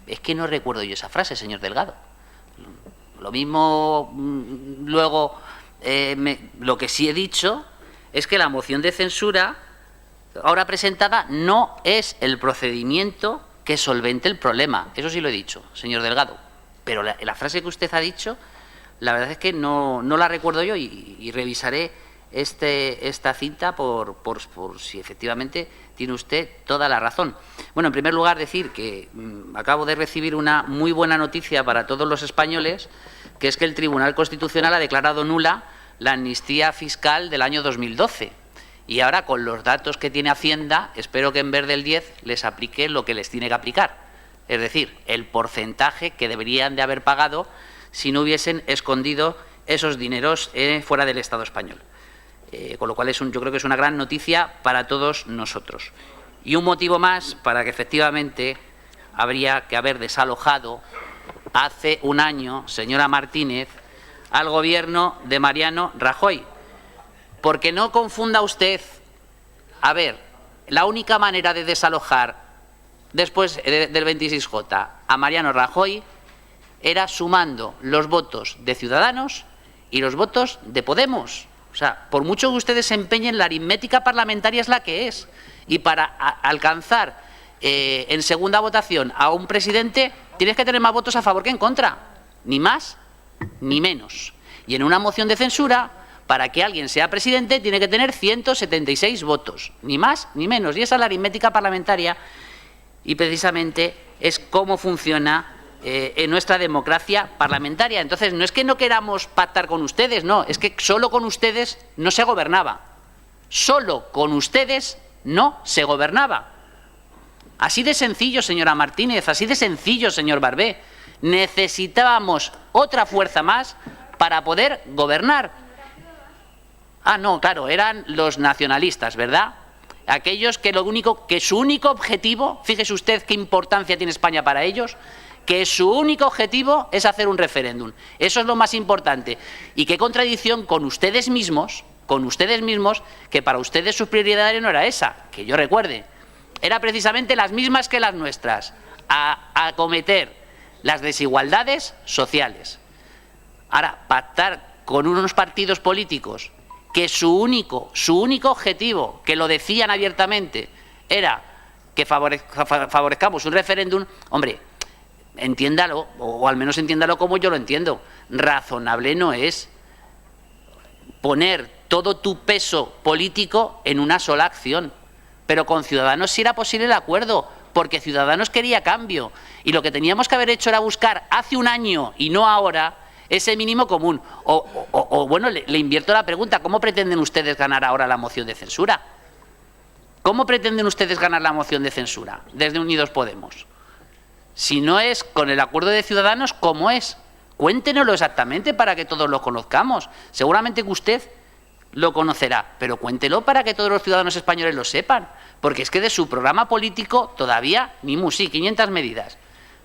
Es que no recuerdo yo esa frase, señor Delgado. Lo mismo luego, lo que sí he dicho es que la moción de censura ahora presentada no es el procedimiento que solvente el problema. Eso sí lo he dicho, señor Delgado. Pero la frase que usted ha dicho, la verdad es que no la recuerdo yo, y revisaré esta cinta por si efectivamente tiene usted toda la razón. Bueno, en primer lugar decir que acabo de recibir una muy buena noticia para todos los españoles, que es que el Tribunal Constitucional ha declarado nula la amnistía fiscal del año 2012. Y ahora, con los datos que tiene Hacienda, espero que en vez del 10 les aplique lo que les tiene que aplicar. Es decir, el porcentaje que deberían de haber pagado si no hubiesen escondido esos dineros fuera del Estado español. Con lo cual yo creo que es una gran noticia para todos nosotros. Y un motivo más para que efectivamente habría que haber desalojado hace un año, señora Martínez, al gobierno de Mariano Rajoy. Porque no confunda usted, a ver, la única manera de desalojar después del 26J a Mariano Rajoy era sumando los votos de Ciudadanos y los votos de Podemos. O sea, por mucho que ustedes se empeñen, la aritmética parlamentaria es la que es. Y para alcanzar en segunda votación a un presidente, tienes que tener más votos a favor que en contra. Ni más ni menos. Y en una moción de censura, para que alguien sea presidente, tiene que tener 176 votos. Ni más ni menos. Y esa es la aritmética parlamentaria. Y precisamente es cómo funciona en nuestra democracia parlamentaria. Entonces, no es que no queramos pactar con ustedes, no, es que solo con ustedes no se gobernaba. Solo con ustedes no se gobernaba. Así de sencillo, señora Martínez, así de sencillo, señor Barbé. Necesitábamos otra fuerza más para poder gobernar. Ah, no, claro, eran los nacionalistas, ¿verdad? Aquellos que su único objetivo, fíjese usted qué importancia tiene España para ellos, que su único objetivo es hacer un referéndum. Eso es lo más importante. Y qué contradicción con ustedes mismos, que para ustedes su prioridad no era esa, que yo recuerde. Era precisamente las mismas que las nuestras, a acometer las desigualdades sociales. Ahora, pactar con unos partidos políticos que su único objetivo, que lo decían abiertamente, era que favorezcamos un referéndum, hombre, entiéndalo, o al menos entiéndalo como yo lo entiendo. Razonable no es poner todo tu peso político en una sola acción. Pero con Ciudadanos sí era posible el acuerdo, porque Ciudadanos quería cambio. Y lo que teníamos que haber hecho era buscar hace un año y no ahora ese mínimo común. Bueno, le invierto la pregunta, ¿cómo pretenden ustedes ganar ahora la moción de censura? ¿Cómo pretenden ustedes ganar la moción de censura desde Unidos Podemos? Si no es con el acuerdo de Ciudadanos, ¿cómo es? Cuéntenoslo exactamente para que todos lo conozcamos. Seguramente que usted lo conocerá, pero cuéntelo para que todos los ciudadanos españoles lo sepan. Porque es que de su programa político todavía ni sí, 500 medidas.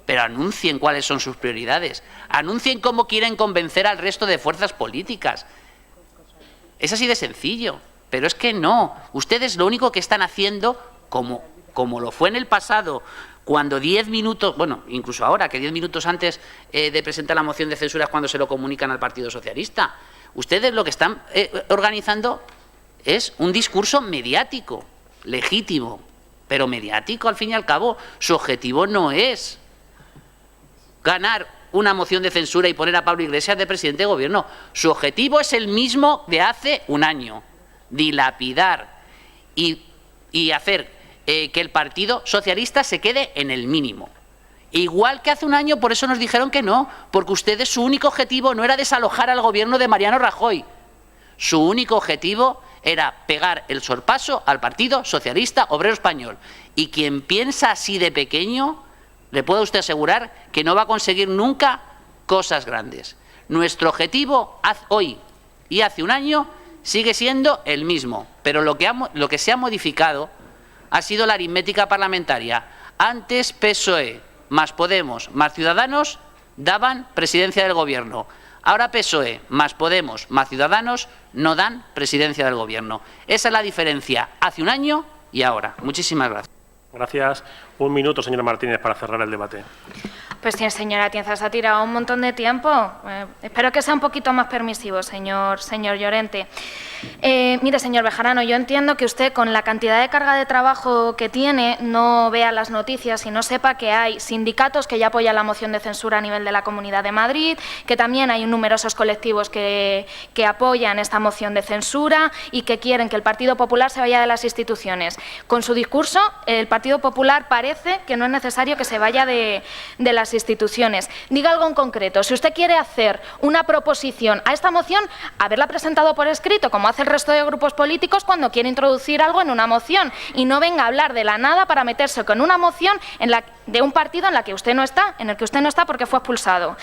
Pero anuncien cuáles son sus prioridades. Anuncien cómo quieren convencer al resto de fuerzas políticas. Es así de sencillo. Pero es que no. Ustedes lo único que están haciendo, como lo fue en el pasado, cuando 10 minutos, bueno, incluso ahora, que 10 minutos antes de presentar la moción de censura es cuando se lo comunican al Partido Socialista. Ustedes lo que están organizando es un discurso mediático, legítimo, pero mediático al fin y al cabo. Su objetivo no es ganar una moción de censura y poner a Pablo Iglesias de presidente de gobierno. Su objetivo es el mismo de hace un año: dilapidar y hacer que el Partido Socialista se quede en el mínimo. Igual que hace un año, por eso nos dijeron que no, porque ustedes, su único objetivo no era desalojar al gobierno de Mariano Rajoy. Su único objetivo era pegar el sorpaso al Partido Socialista Obrero Español. Y quien piensa así de pequeño, le puedo a usted asegurar que no va a conseguir nunca cosas grandes. Nuestro objetivo hoy y hace un año sigue siendo el mismo, pero lo que se ha modificado ha sido la aritmética parlamentaria. Antes PSOE más Podemos más Ciudadanos daban presidencia del gobierno. Ahora PSOE más Podemos más Ciudadanos no dan presidencia del gobierno. Esa es la diferencia hace un año y ahora. Muchísimas gracias. Gracias. Un minuto, señora Martínez, para cerrar el debate. Pues sí, señora Atienza, se ha tirado un montón de tiempo. Espero que sea un poquito más permisivo, señor Llorente. Mire, señor Bejarano, yo entiendo que usted, con la cantidad de carga de trabajo que tiene, no vea las noticias y no sepa que hay sindicatos que ya apoyan la moción de censura a nivel de la Comunidad de Madrid, que también hay numerosos colectivos que apoyan esta moción de censura y que quieren que el Partido Popular se vaya de las instituciones. Con su discurso, el Partido Popular parece que no es necesario que se vaya de las instituciones. Diga algo en concreto. Si usted quiere hacer una proposición a esta moción, haberla presentado por escrito, como hace el resto de grupos políticos cuando quiere introducir algo en una moción, y no venga a hablar de la nada para meterse con una moción de un partido en el que usted no está porque fue expulsado.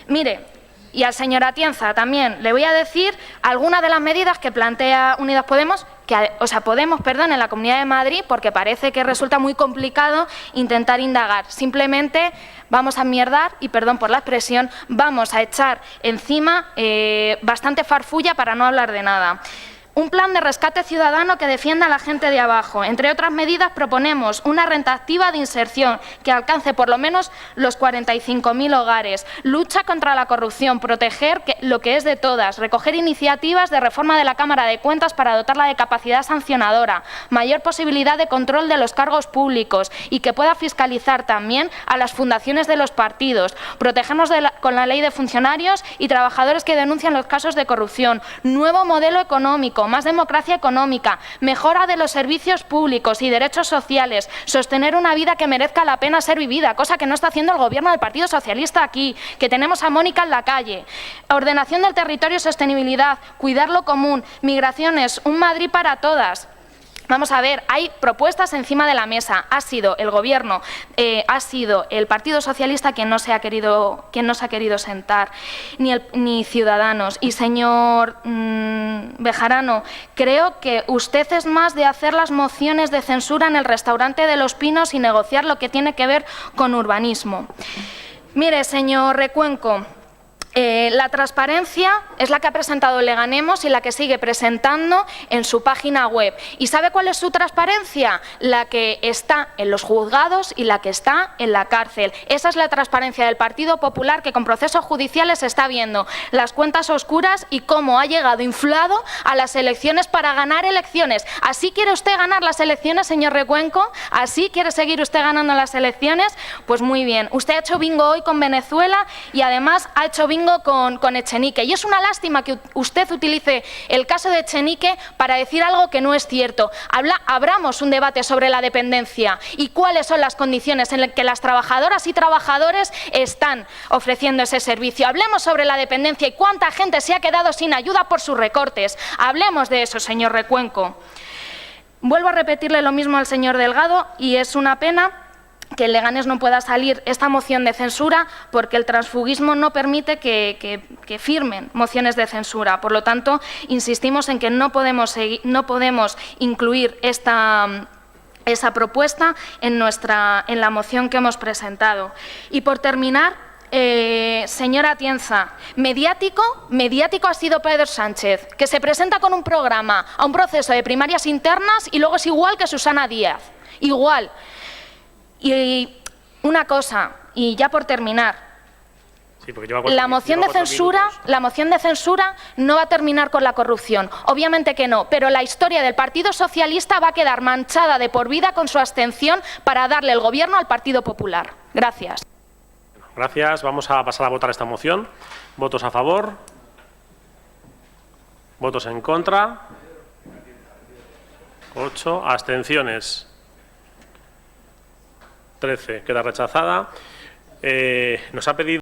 Mire, y al señor Atienza también le voy a decir algunas de las medidas que plantea Unidas Podemos, en la Comunidad de Madrid, porque parece que resulta muy complicado intentar indagar. Simplemente vamos a enmierdar, y perdón por la expresión, vamos a echar encima bastante farfulla para no hablar de nada. Un plan de rescate ciudadano que defienda a la gente de abajo. Entre otras medidas, proponemos una renta activa de inserción que alcance por lo menos los 45.000 hogares. Lucha contra la corrupción, proteger lo que es de todas, recoger iniciativas de reforma de la Cámara de Cuentas para dotarla de capacidad sancionadora, mayor posibilidad de control de los cargos públicos y que pueda fiscalizar también a las fundaciones de los partidos, protegernos con la ley de funcionarios y trabajadores que denuncian los casos de corrupción, nuevo modelo económico, más democracia económica, mejora de los servicios públicos y derechos sociales, sostener una vida que merezca la pena ser vivida, cosa que no está haciendo el Gobierno del Partido Socialista aquí, que tenemos a Mónica en la calle, ordenación del territorio y sostenibilidad, cuidar lo común, migraciones, un Madrid para todas. Vamos a ver, hay propuestas encima de la mesa. Ha sido el Gobierno, ha sido el Partido Socialista quien no se ha querido sentar, ni Ciudadanos. Y señor Bejarano, creo que usted es más de hacer las mociones de censura en el restaurante de Los Pinos y negociar lo que tiene que ver con urbanismo. Mire, señor Recuenco, la transparencia es la que ha presentado Leganemos y la que sigue presentando en su página web. ¿Y sabe cuál es su transparencia? La que está en los juzgados y la que está en la cárcel. Esa es la transparencia del Partido Popular, que con procesos judiciales está viendo las cuentas oscuras y cómo ha llegado inflado a las elecciones para ganar elecciones. ¿Así quiere usted ganar las elecciones, señor Recuenco? ¿Así quiere seguir usted ganando las elecciones? Pues muy bien. Usted ha hecho bingo hoy con Venezuela y además ha hecho bingo tengo con Echenique. Y es una lástima que usted utilice el caso de Echenique para decir algo que no es cierto. Abramos un debate sobre la dependencia y cuáles son las condiciones en las que las trabajadoras y trabajadores están ofreciendo ese servicio. Hablemos sobre la dependencia y cuánta gente se ha quedado sin ayuda por sus recortes. Hablemos de eso, señor Recuenco. Vuelvo a repetirle lo mismo al señor Delgado y es una pena que en Leganés no pueda salir esta moción de censura porque el transfuguismo no permite que firmen mociones de censura. Por lo tanto, insistimos en que no podemos incluir esa propuesta en la moción que hemos presentado. Y por terminar, señora Atienza, mediático ha sido Pedro Sánchez, que se presenta con un programa a un proceso de primarias internas y luego es igual que Susana Díaz. Igual. Y una cosa, y ya por terminar, sí, lleva la moción de censura no va a terminar con la corrupción, obviamente que no, pero la historia del Partido Socialista va a quedar manchada de por vida con su abstención para darle el gobierno al Partido Popular. Gracias. Gracias. Vamos a pasar a votar esta moción. ¿Votos a favor? ¿Votos en contra? 8. ¿Abstenciones? 13. Queda rechazada. Nos ha pedido